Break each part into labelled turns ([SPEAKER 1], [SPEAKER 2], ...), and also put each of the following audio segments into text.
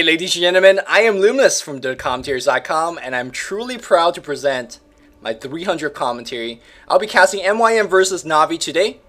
[SPEAKER 1] ladies and gentlemen, I am Luminous from theCommenters.com, and I'm truly proud to present my 300 commentary. I'll be casting MYM versus Navi today.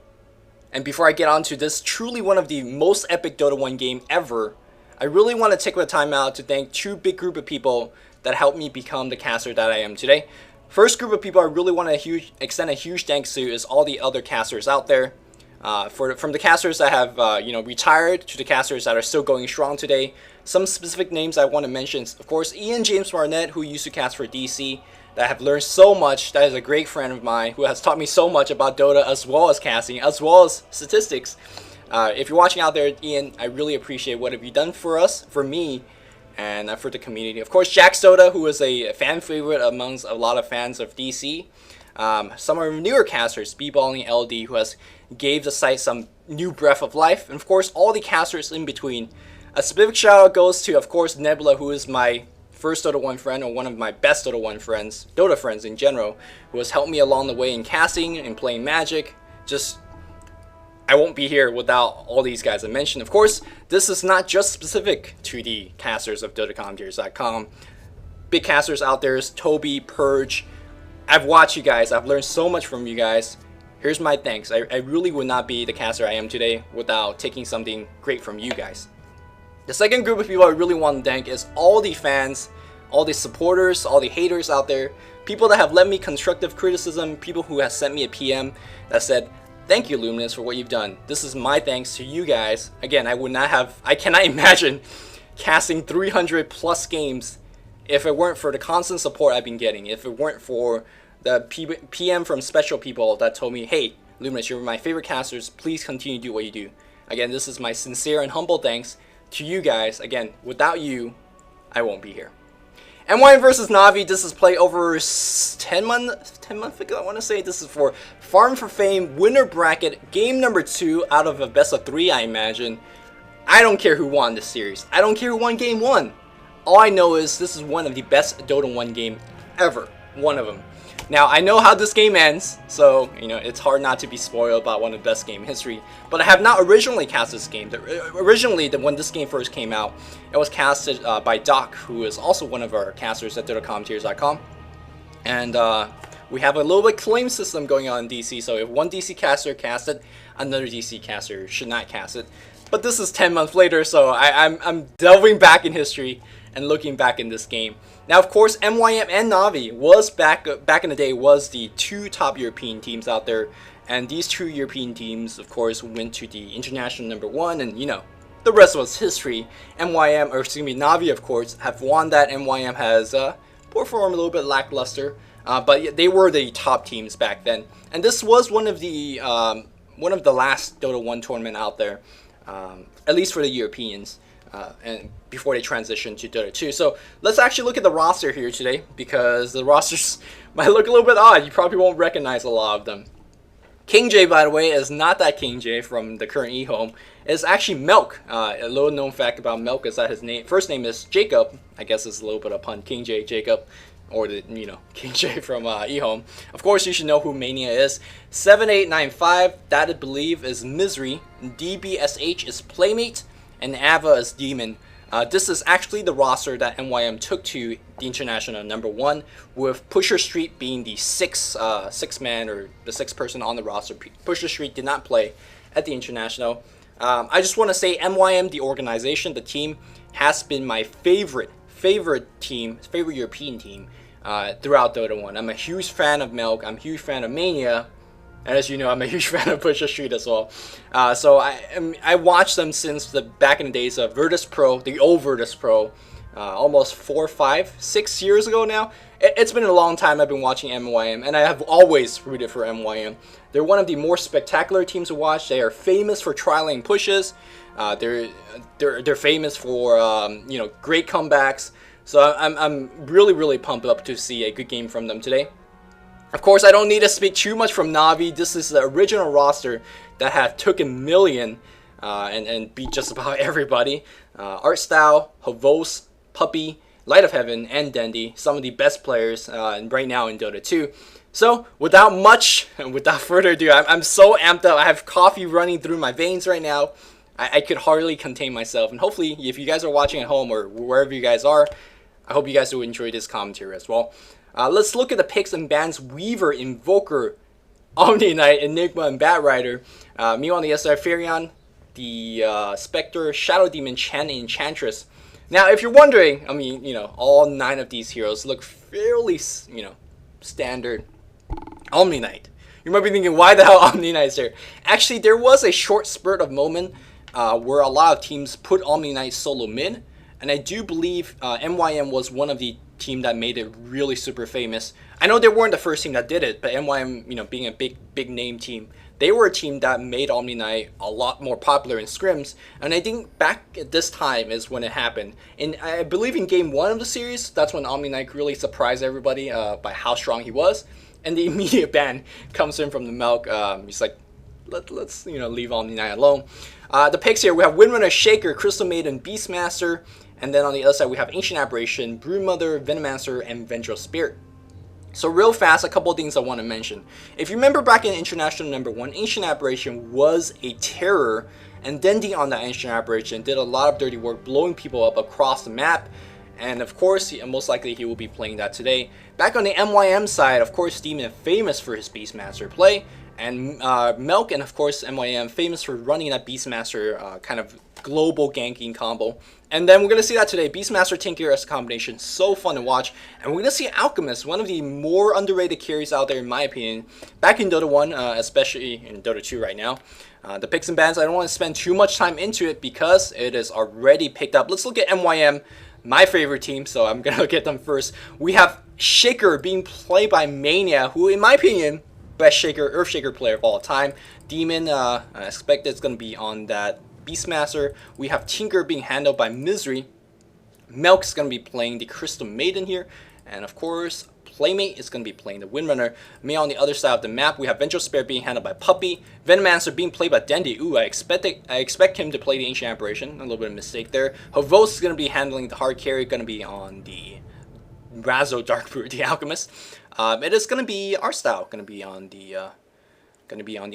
[SPEAKER 1] And before I get on to this, truly one of the most epic Dota 1 game ever, I really want to take the time out to thank two big group of people that helped me become the caster that I am today. First group of people I really want to extend a huge thanks to is all the other casters out there. From the casters that have retired to the casters that are still going strong today. Some specific names I want to mention, of course, Ian James Barnett, who used to cast for DC, that I have learned so much. That is a great friend of mine who has taught me so much about Dota as well as casting, as well as statistics. If you're watching out there, Ian, I really appreciate what have you done for us, for me, and for the community. Of course, Jack Soda, who is a fan favorite amongst a lot of fans of DC. Some of our newer casters, B-Balling LD, who has gave the site some new breath of life, and of course all the casters in between. A specific shout out goes to, of course, Nebula, who is my first Dota 1 friend, or one of my best Dota 1 friends, Dota friends in general, who has helped me along the way in casting and playing Magic. I won't be here without all these guys I mentioned. Of course, this is not just specific to the casters of DotaCommenters.com. Big casters out there is Toby, Purge. I've watched you guys. I've learned so much from you guys. Here's my thanks. I really would not be the caster I am today without taking something great from you guys. The second group of people I really want to thank is all the fans, all the supporters, all the haters out there, people that have lent me constructive criticism, people who have sent me a PM that said, "Thank you, Luminous, for what you've done. This is my thanks to you guys." Again, I cannot imagine casting 300 plus games if it weren't for the constant support I've been getting, if it weren't for the PM from special people that told me, "Hey, Luminous, you're my favorite casters. Please continue to do what you do." Again, this is my sincere and humble thanks to you guys. Again, without you, I won't be here. MYM versus Navi, this is played over 10 months ago, I want to say. This is for Farm4Fame winner bracket, game number 2 out of a best of 3, I imagine. I don't care who won this series. I don't care who won game 1. All I know is this is one of the best Dota 1 game ever. One of them. Now, I know how this game ends, so, it's hard not to be spoiled about one of the best game in history. But I have not originally cast this game. Originally, when this game first came out, it was casted by Doc, who is also one of our casters at DotaCommenters.com. And we have a little bit claim system going on in DC, so if one DC caster casts it, another DC caster should not cast it. But this is 10 months later, so I'm delving back in history and looking back in this game. Now, of course, MYM and Navi was back in the day was the two top European teams out there, and these two European teams, of course, went to the international number 1, and the rest was history. Navi, of course, have won that. MYM has performed a little bit lackluster, but they were the top teams back then, and this was one of the last Dota 1 tournament out there, at least for the Europeans. And before they transition to Dota 2. So let's actually look at the roster here today, because the rosters might look a little bit odd. You probably won't recognize a lot of them. King J, by the way, is not that King J from the current eHome. It's actually Milk. A little known fact about Milk is that his first name is Jacob. I guess it's a little bit of pun. King J, Jacob. Or the, King J from eHome. Of course, you should know who Mania is. 7895, that I believe is Misery. DBSH is Playmate. And Ava is Demon. This is actually the roster that MYM took to the international number 1, with Pusher Street being the sixth man, or the 6th person on the roster. Pusher Street did not play at the international. I just want to say MYM, the organization, the team, has been my favorite European team throughout Dota 1. I'm a huge fan of Milk. I'm a huge fan of Mania. And as you know, I'm a huge fan of Pusher Street as well. So I watched them since the back in the days of Virtus Pro, the old Virtus Pro, almost 4, 5, 6 years ago now. It's been a long time I've been watching MYM, and I have always rooted for MYM. They're one of the more spectacular teams to watch. They are famous for trialing pushes. They're famous for great comebacks. So I'm really pumped up to see a good game from them today. Of course, I don't need to speak too much from Navi. This is the original roster that have took a million and beat just about everybody. Art Style, Havos, Puppy, Light of Heaven, and Dendy, some of the best players right now in Dota 2. So, without further ado, I'm so amped up. I have coffee running through my veins right now. I could hardly contain myself. And hopefully, if you guys are watching at home or wherever you guys are, I hope you guys do enjoy this commentary as well. Let's look at the picks and bans: Weaver, Invoker, Omni Knight, Enigma, and Bat Rider. Me on the SR Firion, the Spectre, Shadow Demon, Chan, and Enchantress. Now, if you're wondering, I mean, all 9 of these heroes look fairly, standard. Omni Knight. You might be thinking, why the hell Omni Knight is there? Actually, there was a short spurt of moment where a lot of teams put Omni Knight solo mid, and I do believe MYM was one of the team that made it really super famous. I know they weren't the first team that did it, but MYM, being a big name team, they were a team that made Omni Knight a lot more popular in scrims, and I think back at this time is when it happened. And I believe in game 1 of the series, that's when Omni Knight really surprised everybody by how strong he was. And the immediate ban comes in from the Milk. He's like, let's leave Omni Knight alone. The picks here, we have Windrunner, Shaker, Crystal Maiden, Beastmaster, and then on the other side we have Ancient Aberration, Broodmother, Venomancer, and Vengeful Spirit. So real fast, a couple of things I want to mention. If you remember back in International number 1, Ancient Aberration was a terror, and Dendi on that Ancient Aberration did a lot of dirty work blowing people up across the map. And of course, most likely he will be playing that today. Back on the MYM side, of course, Demon famous for his Beastmaster play, and Melk and of course MYM famous for running that Beastmaster kind of global ganking combo. And then we're going to see that today, Beastmaster Tinker as a combination, so fun to watch. And we're going to see Alchemist, one of the more underrated carries out there in my opinion, back in Dota 1, especially in Dota 2 right now. The picks and bans, I don't want to spend too much time into it because it is already picked up. Let's look at MYM. My favorite team, so I'm gonna look at them first. We have Shaker being played by Mania, who in my opinion, best Shaker, Earth Shaker player of all time. Demon, I expect it's gonna be on that Beastmaster. We have Tinker being handled by Misery. Melk's gonna be playing the Crystal Maiden here, and of course, Playmate is going to be playing the Windrunner. Me on the other side of the map, we have Vengeful Spirit being handled by Puppy. Venomancer being played by Dendi. Ooh, I expect him to play the Ancient Aberration. A little bit of mistake there. Havos is going to be handling the hard carry. Going to be on the Razo Darkbreed, the Alchemist. It is going to be our style. Going to be on the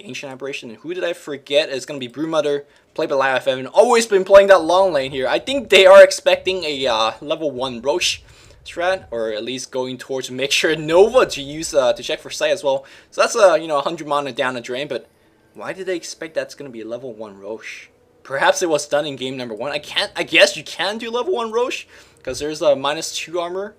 [SPEAKER 1] Ancient Aberration. And who did I forget? It's going to be Broodmother, played by Live FM. Always been playing that long lane here. I think they are expecting a level 1 Roche strat, or at least going towards make sure Nova to use to check for sight as well. So that's 100 mana down the drain. But why did they expect that's going to be a level 1 Roche? Perhaps it was done in game number 1. I guess you can do level 1 Roche because there's a -2 armor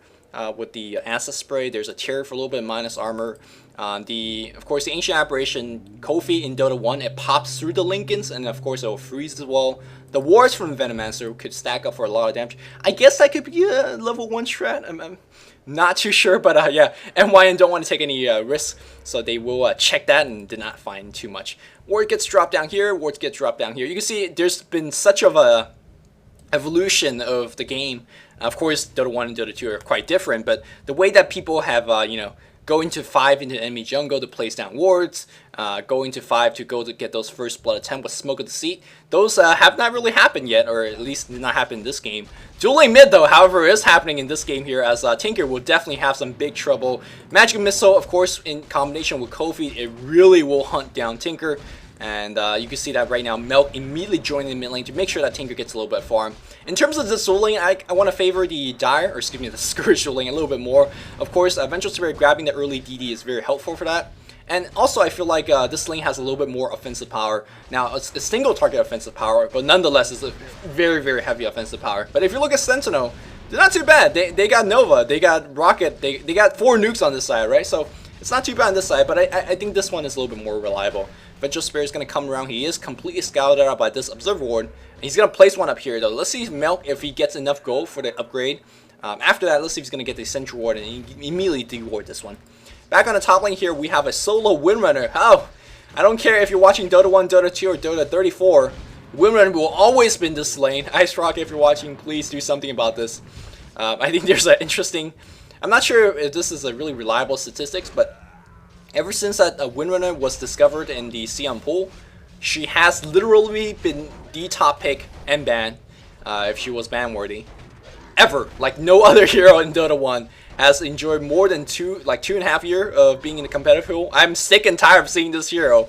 [SPEAKER 1] with the Acid Spray. There's a Terror for a little bit minus armor. Of course, the Ancient Aberration Kofi in Dota 1, it pops through the Lincolns, and of course it will freeze as well. The wards from Venomancer could stack up for a lot of damage. I guess that could be a level 1 strat. I'm not too sure, but yeah, MYN don't want to take any risks, so they will check that and did not find too much. Ward gets dropped down here, wards get dropped down here. You can see there's been such of a evolution of the game. Of course, Dota 1 and Dota 2 are quite different, but the way that people have, going to 5 into enemy jungle to place down wards, going to 5 to go to get those first blood attempt with Smoke of Deceit, those have not really happened yet, or at least did not happen in this game. Dueling mid though, however, is happening in this game here, as Tinker will definitely have some big trouble. Magic Missile, of course, in combination with Kofi, it really will hunt down Tinker. And you can see that right now, Melk immediately joining the mid lane to make sure that Tinker gets a little bit of farm. In terms of this dueling, I want to favor the Dire, or excuse me, the Scourge dueling a little bit more. Of course, Vengeful Spirit grabbing the early DD is very helpful for that. And also, I feel like this lane has a little bit more offensive power. Now, it's a single target offensive power, but nonetheless, it's a very, very heavy offensive power. But if you look at Sentinel, they're not too bad. They got Nova, they got Rocket, they got 4 nukes on this side, right? So it's not too bad on this side, but I think this one is a little bit more reliable. Vengeful Spirit is going to come around. He is completely scouted out by this Observer Ward. He's going to place one up here, though. Let's see Melk if he gets enough gold for the upgrade. After that, let's see if he's going to get the Sentry Ward and immediately deward this one. Back on the top lane here, we have a solo Windrunner. Oh, I don't care if you're watching Dota 1, Dota 2, or Dota 34. Windrunner will always be in this lane. Ice Rocket, if you're watching, please do something about this. I think there's an interesting... I'm not sure if this is a really reliable statistics, but ever since that Windrunner was discovered in the Sion pool, she has literally been the top pick and ban, if she was ban worthy, ever. Like no other hero in Dota 1 has enjoyed more than 2.5 years of being in the competitive pool. I'm sick and tired of seeing this hero,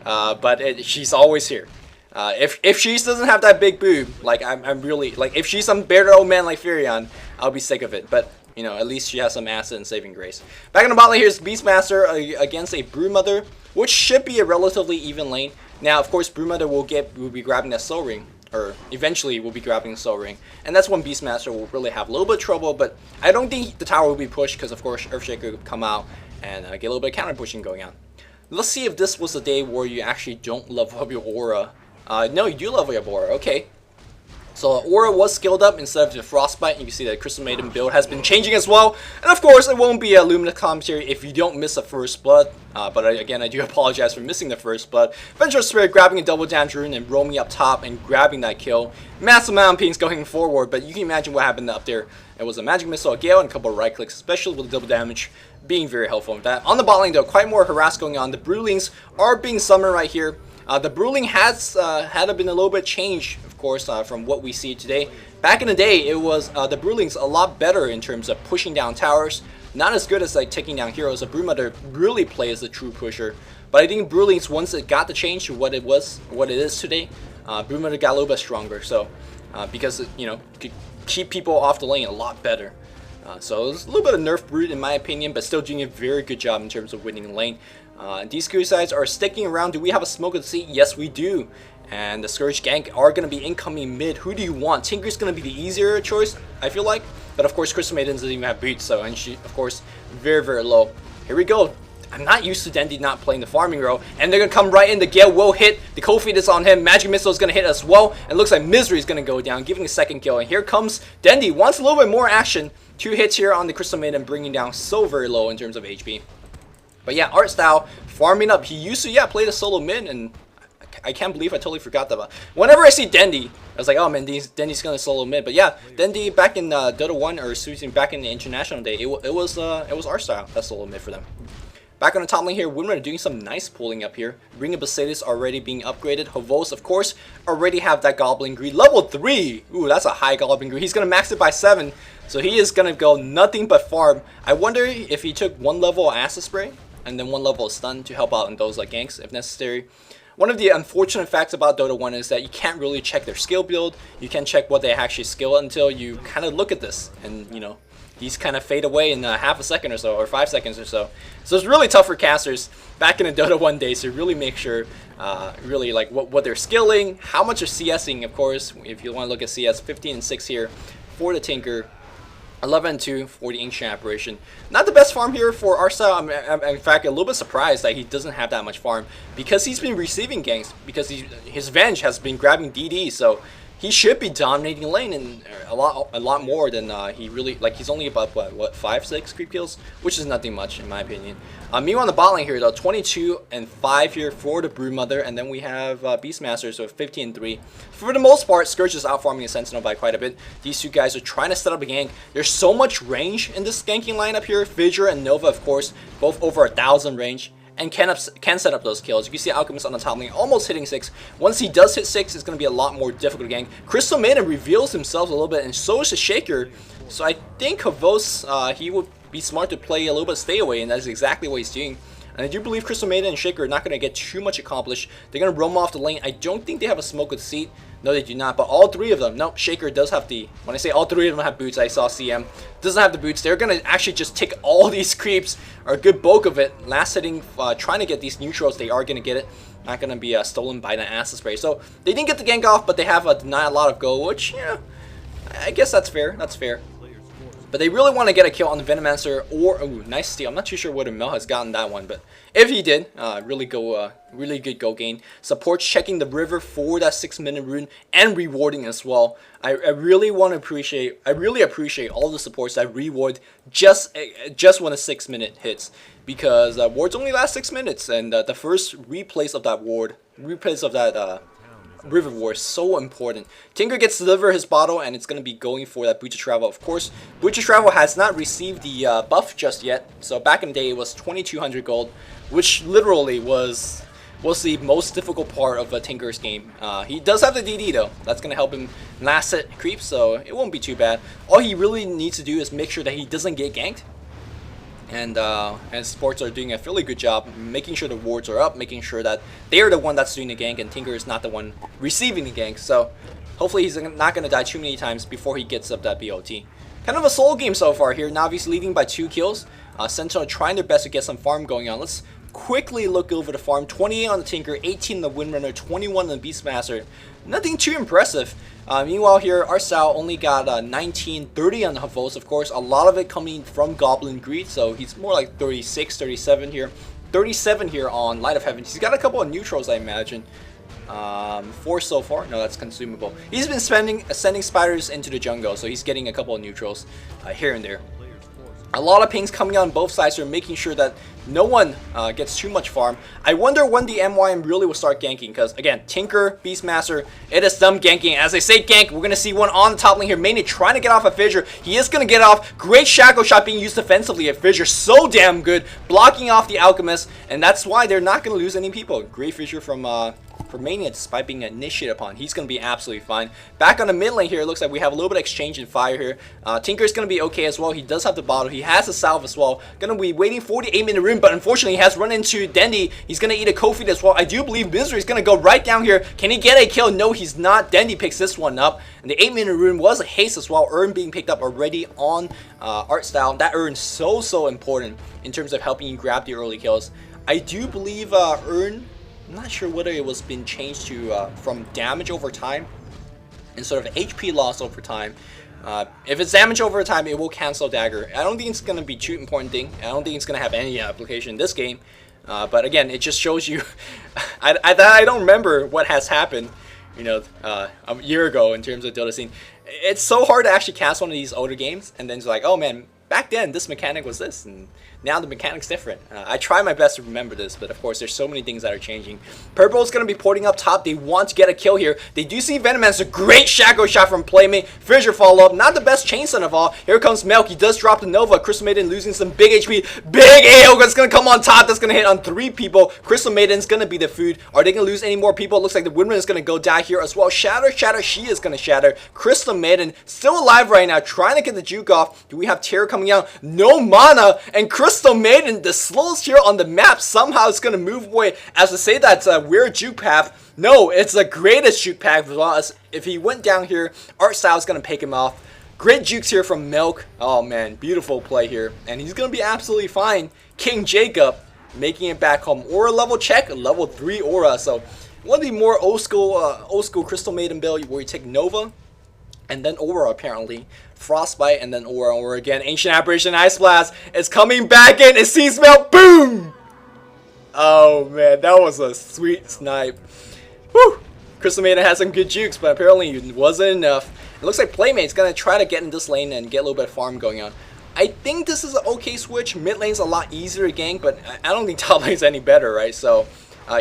[SPEAKER 1] but she's always here. If she doesn't have that big boob, like I'm really like if she's some bearded old man like Furion, I'll be sick of it. But you know, at least she has some acid and saving grace. Back in the bot lane, here's Beastmaster against a Broodmother, which should be a relatively even lane. Now, of course, Broodmother will be grabbing that Soul Ring, or eventually will be grabbing the Soul Ring, and that's when Beastmaster will really have a little bit of trouble. But I don't think the tower will be pushed because, of course, Earthshaker will come out and get a little bit of counter pushing going on. Let's see if this was a day where you actually don't level up your aura. No, you do level your aura. Okay. So Aura was skilled up instead of the Frostbite. You can see that Crystal Maiden build has been changing as well. And of course, it won't be a Luminous commentary if you don't miss a First Blood. But again, I do apologize for missing the First Blood. Venture Spirit grabbing a double down Druid and roaming up top and grabbing that kill. Massive amount of pings going forward, but you can imagine what happened up there. It was a Magic Missile, a Gale, and a couple of right clicks, especially with the double damage being very helpful with that. On the bot lane though, quite more harass going on. The Broodlings are being summoned right here. The Broodling has had been a little bit changed, of course, from what we see today. Back in the day, it was the Broodlings a lot better in terms of pushing down towers. Not as good as like taking down heroes. The Broodmother really plays the true pusher. But I think Broodlings, once it got the change to what it is today, Broodmother got a little bit stronger. So because you know, could keep people off the lane a lot better. So it's a little bit of nerf Brood in my opinion, but still doing a very good job in terms of winning the lane. These Suicides are sticking around. Do we have a smoke of the sea? Yes, we do. And the Scourge gank are going to be incoming mid. Who do you want? Tinker's going to be the easier choice, I feel like. But of course, Crystal Maiden doesn't even have boots, so and she, of course, very, very low. Here we go. I'm not used to Dendi not playing the farming row, and they're going to come right in. The Gale will hit. The Cold Feet is on him. Magic Missile is going to hit as well. And it looks like Misery is going to go down, giving a second kill. And here comes Dendi. Wants a little bit more action. 2 hits here on the Crystal Maiden, bringing down so very low in terms of HP. But yeah, art style, farming up. He used to, play the solo mid, and I can't believe I totally forgot that. Whenever I see Dendi, I was like, oh man, Dendi's gonna solo mid. But yeah, Dendi back in Dota 1, or back in the international day, it was art style, that solo mid for them. Back on the top lane here, Winman doing some nice pulling up here. Ring of Besatis already being upgraded. Hovos, of course, already have that Goblin Greed. Level 3! Ooh, that's a high Goblin Greed. He's going to max it by 7. So he is going to go nothing but farm. I wonder if he took 1 level of Acid Spray and then 1 level of Stun to help out in those like ganks if necessary. One of the unfortunate facts about Dota 1 is that you can't really check their skill build. You can't check what they actually skill until you kind of look at this and, you know, these kind of fade away in half a second or so, or 5 seconds or so. So it's really tough for casters back in the Dota 1 days to really make sure, really like what they're skilling, how much they're CSing, of course. If you want to look at CS, 15 and 6 here for the Tinker, 11 and 2 for the Ancient Apparition. Not the best farm here for Arsa. I'm in fact a little bit surprised that he doesn't have that much farm because he's been receiving ganks, because his Venge has been grabbing DD, so he should be dominating lane and a lot more than he really, like he's only about what 5-6 creep kills, which is nothing much in my opinion. Meanwhile on the bot lane here though, 22 and 5 here for the Broodmother, and then we have Beastmaster, so 15 and 3. For the most part, Scourge is out farming a Sentinel by quite a bit. These two guys are trying to set up a gank. There's so much range in this ganking lineup here. Fidger and Nova, of course, both over 1,000 range, and can set up those kills. You can see Alchemist on the top lane almost hitting 6. Once he does hit 6, it's going to be a lot more difficult to gank. Crystal Maiden reveals himself a little bit, and so is the Shaker. So I think Havos, he would be smart to play a little bit stay away, and that is exactly what he's doing. And I do believe Crystal Maiden and Shaker are not going to get too much accomplished. They're going to roam off the lane. I don't think they have a smoke with seat. No, they do not. But all 3 of them, nope, Shaker does have the, when I say all 3 of them have boots, I saw CM, doesn't have the boots. They're going to actually just take all these creeps, or a good bulk of it. Last hitting, trying to get these neutrals, they are going to get it. Not going to be stolen by the Acid Spray. So they didn't get the gank off, but they have denied a lot of go, which, yeah, I guess that's fair. That's fair. But they really want to get a kill on the Venomancer, or ooh, nice steal. I'm not too sure whether Mel has gotten that one, but if he did, really good go gain. Supports checking the river for that 6-minute rune and rewarding as well. I really appreciate all the supports that reward just when a 6-minute hits, because wards only last 6 minutes, and the first replays of that River War is so important. Tinker gets to deliver his bottle, and it's going to be going for that Boots of Travel. Of course, Boots of Travel has not received the buff just yet. So back in the day, it was 2,200 gold, which literally was the most difficult part of a Tinker's game. He does have the DD though. That's going to help him last hit creep, so it won't be too bad. All he really needs to do is make sure that he doesn't get ganked. And sports are doing a fairly good job making sure the wards are up, making sure that they're the one that's doing the gank and Tinker is not the one receiving the gank. So hopefully he's not going to die too many times before he gets up that BOT. Kind of a solo game so far here. Navi's leading by 2 kills. Sentinel trying their best to get some farm going on. Let's quickly look over the farm. 28 on the Tinker, 18 on the Windrunner, 21 on the Beastmaster. Nothing too impressive. Meanwhile here, Arsal only got 19, 30 on the Havos, of course. A lot of it coming from Goblin Greed, so he's more like 36, 37 here. 37 here on Light of Heaven. He's got a couple of neutrals, I imagine. 4 so far. No, that's consumable. He's been sending spiders into the jungle, so he's getting a couple of neutrals here and there. A lot of pings coming on both sides here, making sure that no one gets too much farm. I wonder when the MYM really will start ganking, because again, Tinker, Beastmaster, it is them ganking. As I say gank, we're going to see one on the top lane here. Mainly trying to get off a Fissure. He is going to get off. Great Shackle Shot being used defensively at Fissure. So damn good. Blocking off the Alchemist, and that's why they're not going to lose any people. Great Fissure from Mania, despite being initiated upon. He's going to be absolutely fine. Back on the mid lane here, it looks like we have a little bit of exchange in fire here. Tinker's going to be okay as well. He does have the bottle. He has a salve as well. Going to be waiting for the 8-minute rune, but unfortunately he has run into Dendi. He's going to eat a Kofi as well. I do believe Misery's going to go right down here. Can he get a kill? No, he's not. Dendi picks this one up. And the 8-minute rune was a haste as well. Urn being picked up already on Art Style. That Urn so important in terms of helping you grab the early kills. I do believe Urn, I'm not sure whether it was been changed to from damage over time instead of HP loss over time. If it's damage over time, it will cancel Dagger. I don't think it's going to be too important thing. I don't think it's going to have any application in this game. But again, it just shows you. I don't remember what has happened, you know, a year ago in terms of Dota scene. It's so hard to actually cast one of these older games, and then it's like, oh man, back then this mechanic was this, and now the mechanic's different. I try my best to remember this, but of course there's so many things that are changing. Purple's going to be porting up top. They want to get a kill here. They do see Venomancer. Great Shackle Shot from Playmate. Fissure follow up. Not the best chain stun of all. Here comes Milk. He does drop the Nova. Crystal Maiden losing some big HP. Big AO that's going to come on top. That's going to hit on 3 people. Crystal Maiden's going to be the food. Are they going to lose any more people? It looks like the Windrunner is going to go down here as well. Shatter. She is going to shatter. Crystal Maiden still alive right now, trying to get the juke off. Do we have Terror coming out? No mana. And Crystal Maiden, the slowest here on the map, somehow is going to move away. As to say that's a weird juke path. No, it's the greatest juke path, as well as if he went down here, Art Style is going to pick him off. Great jukes here from Milk. Oh man, beautiful play here. And he's going to be absolutely fine. King Jacob making it back home. Aura level check, level 3 Aura. So one of the more old school Crystal Maiden build where you take Nova and then Aura apparently. Frostbite and then Aura again. Ancient Apparition Ice Blast is coming back in. It sees Milk. Boom! Oh man, that was a sweet snipe. Whew! Crystal Maiden has some good jukes, but apparently it wasn't enough. It looks like Playmate's gonna try to get in this lane and get a little bit of farm going on. I think this is an okay switch. Mid lane's a lot easier to gank, but I don't think top lane's any better, right? So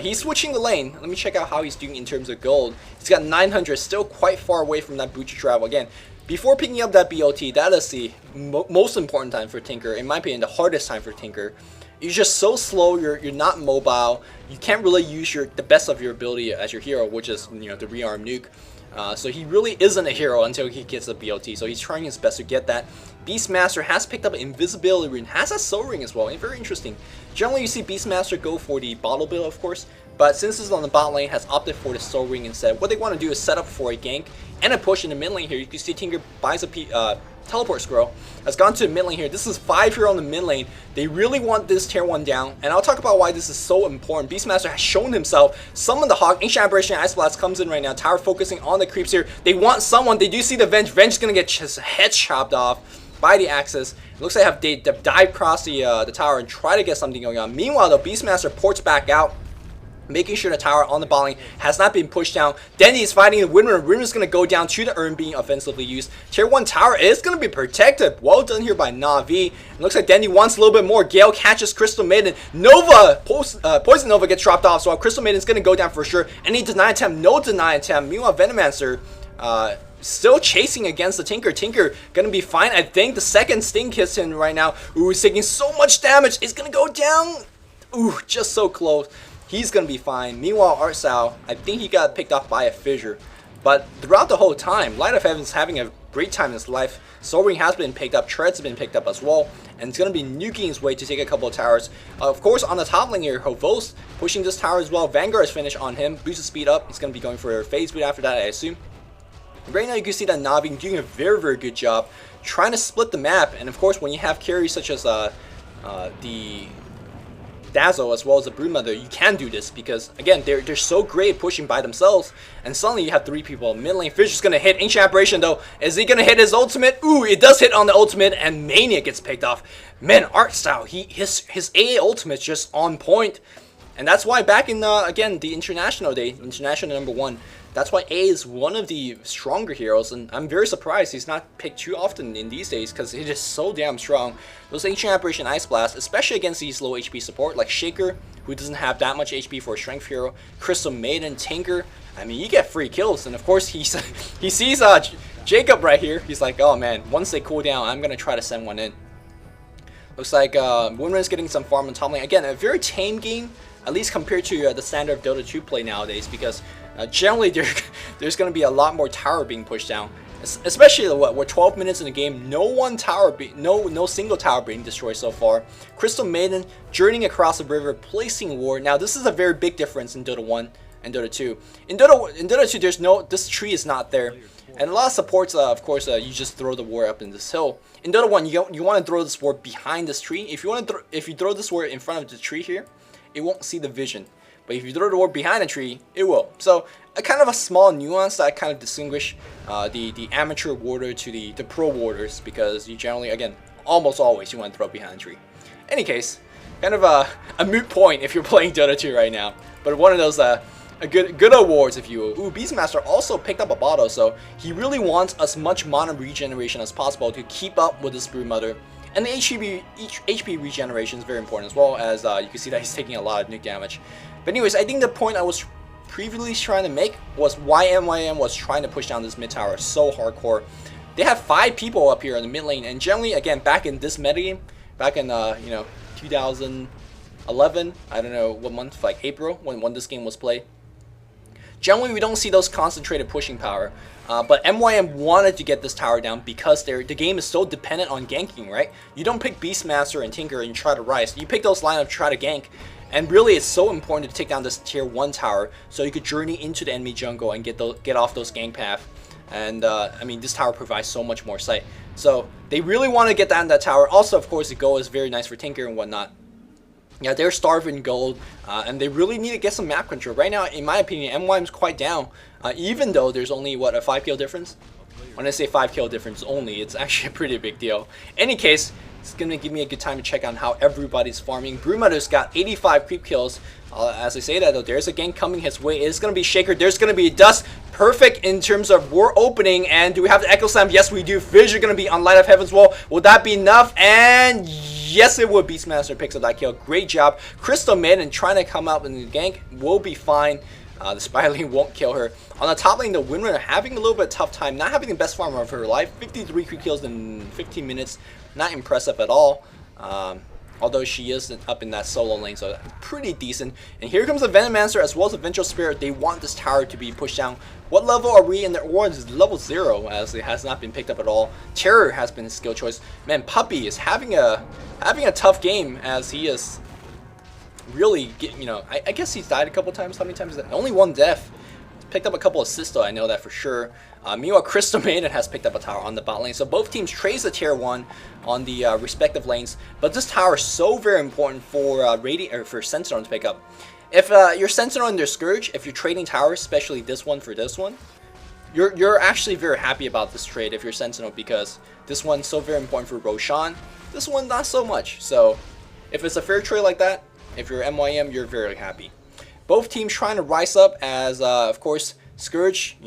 [SPEAKER 1] he's switching the lane. Let me check out how he's doing in terms of gold. He's got 900, still quite far away from that Butcher travel. Again, before picking up that BOT, that is the most important time for Tinker. In my opinion, the hardest time for Tinker. You're just so slow. You're not mobile. You can't really use the best of your ability as your hero, which is, you know, the rearm nuke. So he really isn't a hero until he gets the BOT. So he's trying his best to get that. Beastmaster has picked up an invisibility rune, has a soul ring as well. And very interesting. Generally, you see Beastmaster go for the bottle build, of course. But since it's on the bot lane, has opted for the soul ring instead. What they want to do is set up for a gank and a push in the mid lane here. You can see Tinker buys a teleport scroll. Has gone to the mid lane here. This is 5 here on the mid lane. They really want this tier 1 down. And I'll talk about why this is so important. Beastmaster has shown himself. Summon the Hawk. Ancient Aberration Ice Blast comes in right now. Tower focusing on the creeps here. They want someone. They do see the Venge. Venge is going to get his head chopped off by the Axis. It looks like they dive across the tower and try to get something going on. Meanwhile, the Beastmaster ports back out, making sure the tower on the bot lane has not been pushed down. Dendi is fighting the Windrunner. Windrunner is going to go down to the Urn being offensively used. Tier 1 tower is going to be protected. Well done here by Navi. It looks like Dendi wants a little bit more. Gale catches Crystal Maiden. Nova, Poison Nova gets dropped off, so Crystal Maiden is going to go down for sure. Any deny attempt, no deny attempt. Meanwhile, Venomancer still chasing against the Tinker. Tinker gonna be fine. I think the second Sting hits him right now. Ooh, he's taking so much damage. It's gonna go down. Ooh, just so close. He's gonna be fine. Meanwhile, Arsal, I think he got picked off by a Fissure. But throughout the whole time, Light of Heaven's having a great time in his life. Soul Ring has been picked up, Treads have been picked up as well, and it's going to be nuking his way to take a couple of towers. Of course, on the top lane here, Hovos pushing this tower as well. Vanguard is finished on him, boosts his speed up. He's going to be going for phase boot after that, I assume. Right now you can see that Navi doing a very, very good job trying to split the map, and of course when you have carries such as the Dazzle as well as the Broodmother, you can do this because again they're so great at pushing by themselves, and suddenly you have 3 people. Mid lane Fish is gonna hit Ancient Aberration though. Is he gonna hit his ultimate? Ooh, it does hit on the ultimate, and Mania gets picked off. Man, art style, his AA ultimate's just on point. And that's why back in, again, the International Day, International #1, that's why A is one of the stronger heroes, and I'm very surprised he's not picked too often in these days because he is so damn strong. Those Ancient Aberration Ice Blast, especially against these low HP support like Shaker, who doesn't have that much HP for a strength hero, Crystal Maiden, Tinker, I mean, you get free kills, and of course he sees Jacob right here. He's like, oh man, once they cool down, I'm going to try to send one in. Looks like Winman is getting some farm on top lane. Again, a very tame game, at least compared to the standard of Dota 2 play nowadays, because generally there's going to be a lot more tower being pushed down. Especially we're 12 minutes in the game, no single tower being destroyed so far. Crystal Maiden journeying across the river, placing ward. Now this is a very big difference in Dota 1 and Dota 2. In Dota 2, this tree is not there. And a lot of supports, of course, you just throw the ward up in this hill. In Dota 1, you want to throw this ward behind this tree. If you throw this ward in front of the tree here, it won't see the vision. But if you throw the ward behind a tree, it will. So a kind of a small nuance that kind of distinguish the amateur warder to the pro warders, because you generally, again, almost always you want to throw behind a tree. Any case, kind of a moot point if you're playing Dota 2 right now. But one of those good awards, if you will. Ooh, Beastmaster also picked up a bottle, so he really wants as much mana regeneration as possible to keep up with this Broodmother. And the HP regeneration is very important as well, as you can see that he's taking a lot of nuke damage. But anyways, I think the point I was previously trying to make was why MYM was trying to push down this mid tower so hardcore. They have 5 people up here in the mid lane, and generally, again, back in this metagame, back in 2011, I don't know what month, like April, when this game was played. Generally, we don't see those concentrated pushing power, but MYM wanted to get this tower down because the game is so dependent on ganking, right? You don't pick Beastmaster and Tinker and try to rise. You pick those lineups to try to gank, and really it's so important to take down this tier 1 tower so you could journey into the enemy jungle and get off those gank path. And I mean, this tower provides so much more sight. So they really want to get down that tower. Also, of course, the goal is very nice for Tinker and whatnot. Yeah, they're starving gold, and they really need to get some map control. Right now, in my opinion, MYM's quite down, even though there's only, what, a 5 kill difference? When I say 5 kill difference only, it's actually a pretty big deal. Any case, it's going to give me a good time to check on how everybody's farming. Broodmother's got 85 creep kills. As I say that, though, there's a gank coming his way. It's going to be Shaker. There's going to be Dust. Perfect in terms of war opening. And do we have the Echo Slam? Yes, we do. Fish are going to be on Light of Heaven's Wall. Will that be enough? And yes, it would. Beastmaster picks up that kill. Great job. Crystal Maiden trying to come out in the gank will be fine. The Spy Lane won't kill her. On the top lane, the Windrunner having a little bit of tough time. Not having the best farm of her life. 53 creep kills in 15 minutes. Not impressive at all. Although she is up in that solo lane, so pretty decent. And here comes the Venomancer as well as the Vengeful Spirit. They want this tower to be pushed down. What level are we in? Their orange is level 0, as it has not been picked up at all. Terror has been his skill choice. Man, Puppy is having a tough game, as he is really getting, I guess he's died a couple times. How many times is that? Only 1 death. He's picked up a couple assists though, I know that for sure. Meanwhile, Crystal Maiden has picked up a tower on the bot lane. So both teams trade the tier 1 on the respective lanes. But this tower is so very important for for Sentinel to pick up. If you're Sentinel and their Scourge, if you're trading towers, especially this one for this one, you're actually very happy about this trade if you're Sentinel, because this one's so very important for Roshan. This one not so much. So if it's a fair trade like that, if you're MYM, you're very happy. Both teams trying to rise up, as of course Scourge,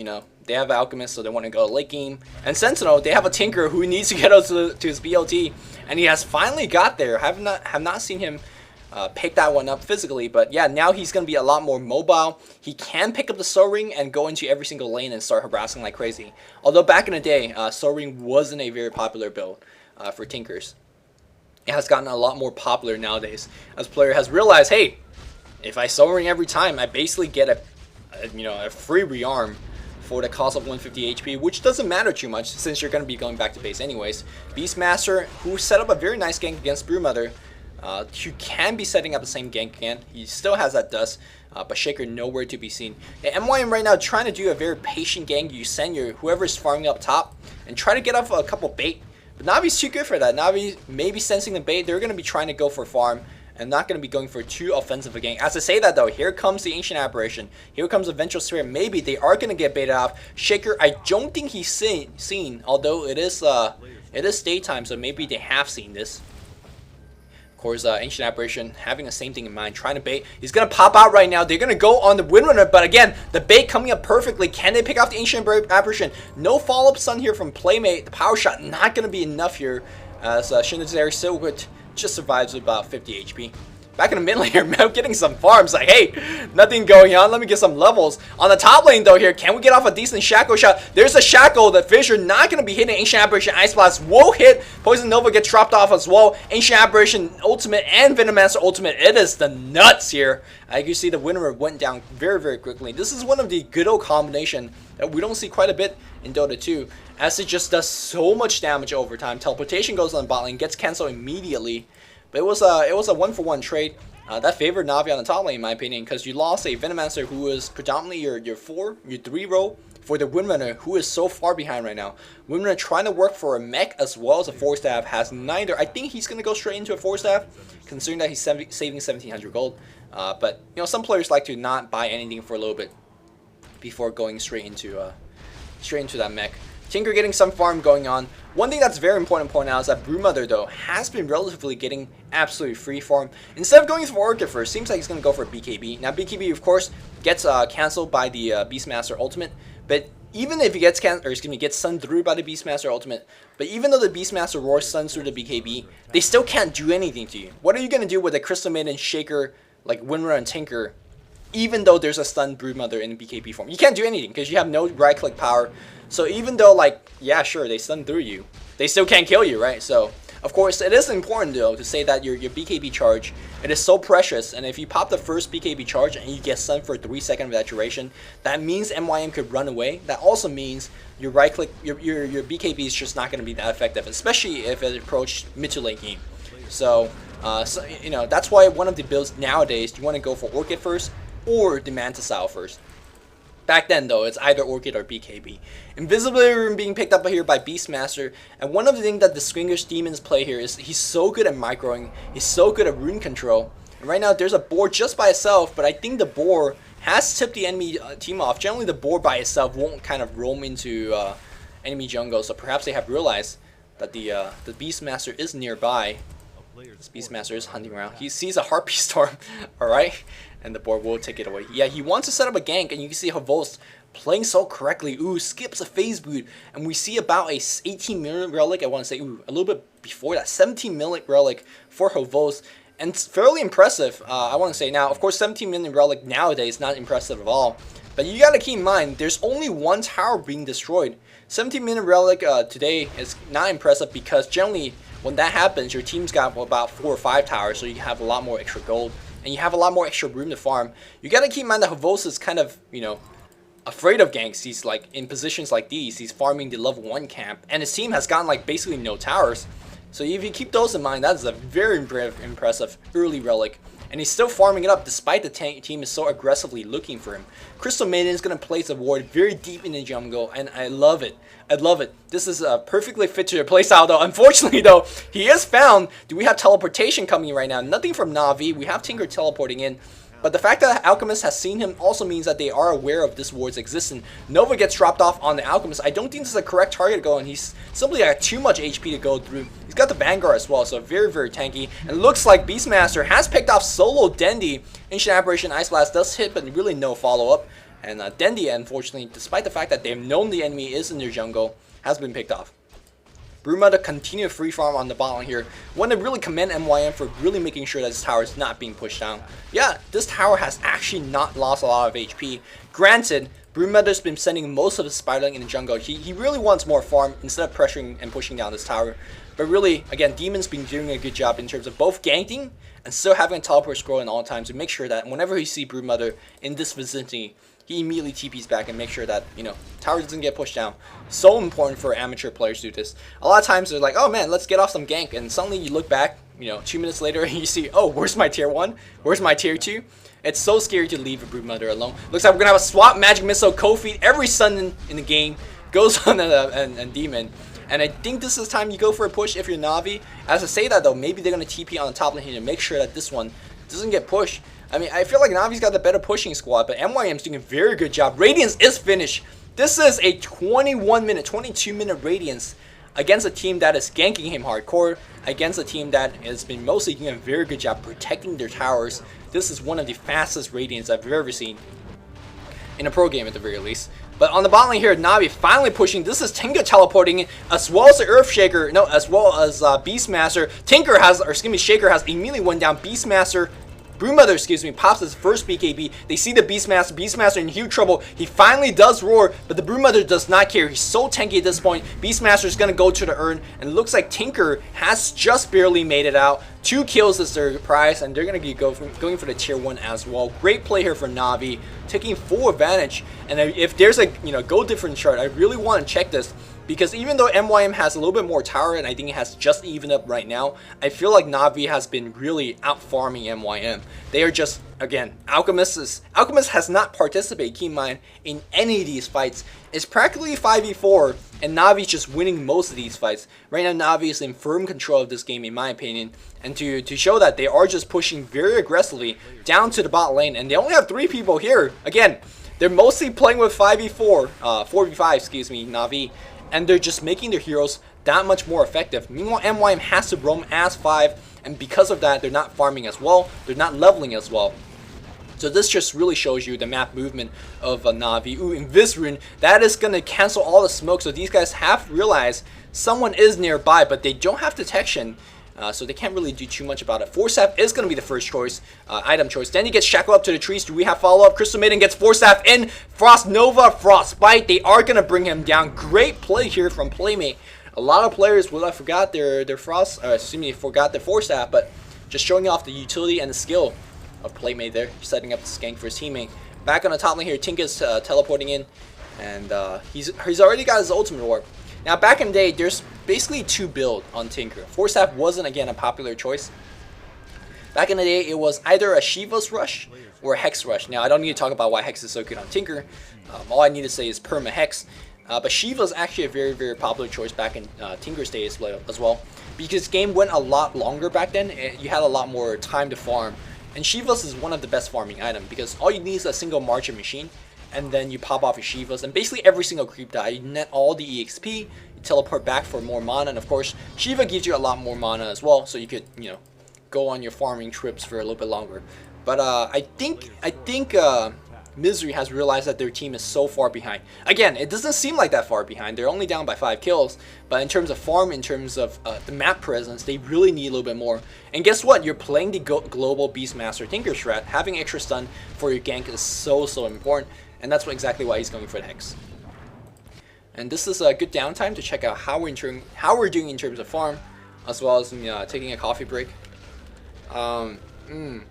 [SPEAKER 1] they have Alchemist, so they want to go late game. And Sentinel, they have a Tinker who needs to get out to his BLT, and he has finally got there. Have not seen him pick that one up physically, but yeah, now he's going to be a lot more mobile. He can pick up the Soul Ring and go into every single lane and start harassing like crazy. Although back in the day, Soul Ring wasn't a very popular build for Tinkers. It has gotten a lot more popular nowadays, as player has realized, hey, if I Soul Ring every time, I basically get a free rearm for the cost of 150 HP, which doesn't matter too much since you're going to be going back to base anyways. Beastmaster, who set up a very nice gank against Brewmother, who can be setting up the same gank again. He still has that dust, but Shaker nowhere to be seen. MYM right now trying to do a very patient gank. You send your whoever's farming up top and try to get off a couple bait. But Navi's too good for that. Navi maybe sensing the bait. They're going to be trying to go for farm and not going to be going for too offensive a gank. As I say that though, here comes the Ancient Aberration. Here comes the Vengeful Spirit. Maybe they are going to get baited off. Shaker, I don't think he's seen, although it is daytime, so maybe they have seen this. Of course, Ancient Aberration having the same thing in mind, trying to bait. He's going to pop out right now. They're going to go on the Windrunner, but again, the bait coming up perfectly. Can they pick off the Ancient Aberration? No follow-up stun here from Playmate. The power shot not going to be enough here, as Shinazari Silwood just survives with about 50 HP. Back in the mid lane here, Mel getting some farms. Like, hey, nothing going on. Let me get some levels. On the top lane, though, here, can we get off a decent Shackle shot? There's a Shackle. The Fissure not going to be hitting. Ancient Aberration Ice Blast will hit. Poison Nova gets dropped off as well. Ancient Aberration Ultimate and Venomancer Ultimate. It is the nuts here. As you see, the winner went down very, very quickly. This is one of the good old combination that we don't see quite a bit in Dota 2, as it just does so much damage over time. Teleportation goes on the bot lane, gets cancelled immediately. But it was a 1-for-1 trade that favored Navi on the top lane, in my opinion, because you lost a Venomancer who is predominantly your 3 row for the Windrunner, who is so far behind right now. Windrunner trying to work for a mech as well as a 4-staff, has neither. I think he's going to go straight into a 4-staff, considering that he's saving 1,700 gold. But you know, some players like to not buy anything for a little bit before going straight into that mech. Tinker getting some farm going on. One thing that's very important to point out is that Brewmother, though, has been relatively getting absolutely free farm. Instead of going for Orchid first, seems like he's going to go for BKB. Now, BKB, of course, gets cancelled by the Beastmaster Ultimate. But even if he gets gets stunned through by the Beastmaster Ultimate, but even though the Beastmaster Roar stuns through the BKB, they still can't do anything to you. What are you going to do with a Crystal Maiden, Shaker, like Windrunner and Tinker, even though there's a stunned Broodmother in BKB form? You can't do anything because you have no right-click power. So even though, like, yeah, sure, they stun through you, they still can't kill you, right? So, of course, it is important, though, to say that your BKB charge, it is so precious, and if you pop the first BKB charge and you get stunned for 3 seconds of that duration, that means MYM could run away. That also means your right-click, your BKB is just not going to be that effective, especially if it approached mid to late game. So, you know, that's why one of the builds nowadays, you want to go for Orchid first or the Manta Style first. Back then, though, it's either Orchid or BKB. Invisibility Rune being picked up here by Beastmaster, and one of the things that distinguishes Demon's play here is he's so good at microing, he's so good at rune control. And right now, there's a boar just by itself, but I think the boar has tipped the enemy team off. Generally, the boar by itself won't kind of roam into enemy jungle, so perhaps they have realized that the Beastmaster is nearby. This Beastmaster is hunting around. He sees a Heartbeat Storm, alright? And the board will take it away. Yeah, he wants to set up a gank, and you can see Havos playing so correctly. Ooh, skips a phase boot. And we see about a 18 minute relic. I want to say, ooh, a little bit before that. 17 minute relic for Havos. And it's fairly impressive, I want to say. Now, of course, 17 minute relic nowadays not impressive at all. But you got to keep in mind, there's only one tower being destroyed. 17 minute relic today is not impressive because generally, when that happens, your team's got about 4 or 5 towers, so you have a lot more extra gold. And you have a lot more extra room to farm. You gotta keep in mind that Havos is kind of, you know, afraid of ganks. He's like in positions like these, he's farming the level 1 camp, and his team has gotten like basically no towers. So if you keep those in mind, that is a very impressive early relic. And he's still farming it up despite the team is so aggressively looking for him. Crystal Maiden is going to place a ward very deep in the jungle, and I love it. I love it. This is perfectly fit to their playstyle, though. Unfortunately, though, he is found. Do we have teleportation coming right now? Nothing from Navi. We have Tinker teleporting in. But the fact that Alchemist has seen him also means that they are aware of this ward's existence. Nova gets dropped off on the Alchemist. I don't think this is a correct target to go, and he's simply got too much HP to go through. He's got the Vanguard as well, so very, very tanky. And it looks like Beastmaster has picked off solo Dendi. Ancient Aberration Ice Blast does hit, but really no follow-up. And Dendi, unfortunately, despite the fact that they've known the enemy is in their jungle, has been picked off. Brewmother continue free farm on the bot lane here. Want to really commend MYM for really making sure that this tower is not being pushed down. Yeah, this tower has actually not lost a lot of HP. Granted, Brewmother's been sending most of his spiraling in the jungle. He really wants more farm instead of pressuring and pushing down this tower. But really, again, Demon's been doing a good job in terms of both ganking and still having a teleport scroll in all times to make sure that whenever he sees Brewmother in this vicinity, he immediately TPs back and makes sure that, you know, tower doesn't get pushed down. So important for amateur players to do this. A lot of times they're like, oh man, let's get off some gank, and suddenly you look back, you know, 2 minutes later and you see, oh, where's my tier 1? Where's my tier 2? It's so scary to leave a Broodmother alone. Looks like we're gonna have a swap magic missile Kofi every Sun in the game. Goes on and Demon. And I think this is time you go for a push if you're Navi. As I say that though, maybe they're gonna TP on the top lane here to make sure that this one doesn't get pushed. I mean, I feel like Navi's got the better pushing squad, but MYM's doing a very good job. Radiance is finished. This is a 21-minute, 22-minute Radiance against a team that is ganking him hardcore, against a team that has been mostly doing a very good job protecting their towers. This is one of the fastest Radiance I've ever seen in a pro game at the very least. But on the bot lane here, Navi finally pushing. This is Tinker teleporting in, as well as the Earthshaker, no, as well as Beastmaster. Tinker has, or excuse me, Shaker has immediately went down. Beastmaster, Broodmother, excuse me, pops his first BKB. They see the Beastmaster. Beastmaster in huge trouble. He finally does roar, but the Broodmother does not care. He's so tanky at this point. Beastmaster is going to go to the urn, and it looks like Tinker has just barely made it out. 2 kills is their prize, and they're going to be going for the tier 1 as well. Great play here for Navi, taking full advantage. And if there's a, you know, go different chart, I really want to check this. Because even though MYM has a little bit more tower, and I think it has just evened up right now, I feel like Navi has been really out farming MYM. They are just, again, Alchemist has not participated, keep in mind, in any of these fights. It's practically 5v4, and Navi's just winning most of these fights. Right now, Navi is in firm control of this game, in my opinion. And to show that, they are just pushing very aggressively down to the bot lane, and they only have 3 people here. Again, they're mostly playing with 5v4, 4v5, excuse me, Navi. And they're just making their heroes that much more effective. Meanwhile, MYM has to roam as 5, and because of that, they're not farming as well, they're not leveling as well. So this just really shows you the map movement of Navi. Ooh, Invis Rune, that is going to cancel all the smoke, so these guys have realized someone is nearby, but they don't have detection. So they can't really do too much about it. Force Staff is going to be the first choice, item choice. Then he gets shackled up to the trees. Do we have follow-up? Crystal Maiden gets Force Staff in. Frost Nova, Frostbite. They are going to bring him down. Great play here from Playmate. A lot of players will have forgot their Frost, excuse me, forgot their Force Staff, but just showing off the utility and the skill of Playmate there, setting up the skank for his teammate. Back on the top lane here, Tinker's teleporting in, and he's already got his ultimate warp. Now, back in the day, there's basically 2 builds on Tinker. Force Staff wasn't, again, a popular choice. Back in the day, it was either a Shiva's Rush or a Hex Rush. Now, I don't need to talk about why Hex is so good on Tinker. All I need to say is Perma Hex. But Shiva's actually a very, very popular choice back in Tinker's day as well. Because game went a lot longer back then. You had a lot more time to farm. And Shiva's is one of the best farming items because all you need is a single margin machine. And then you pop off your Shivas, and basically every single creep die, you net all the EXP, you teleport back for more mana, and of course, Shiva gives you a lot more mana as well, so you could, you know, go on your farming trips for a little bit longer. But I think Misery has realized that their team is so far behind. Again, it doesn't seem like that far behind. They're only down by 5 kills, but in terms of farm, in terms of the map presence, they really need a little bit more. And guess what? You're playing the global Beastmaster Tinker strat. Having extra stun for your gank is so important. And that's exactly why he's going for the Hex. And this is a good downtime to check out how we're doing in terms of farm, as well as taking a coffee break. 3k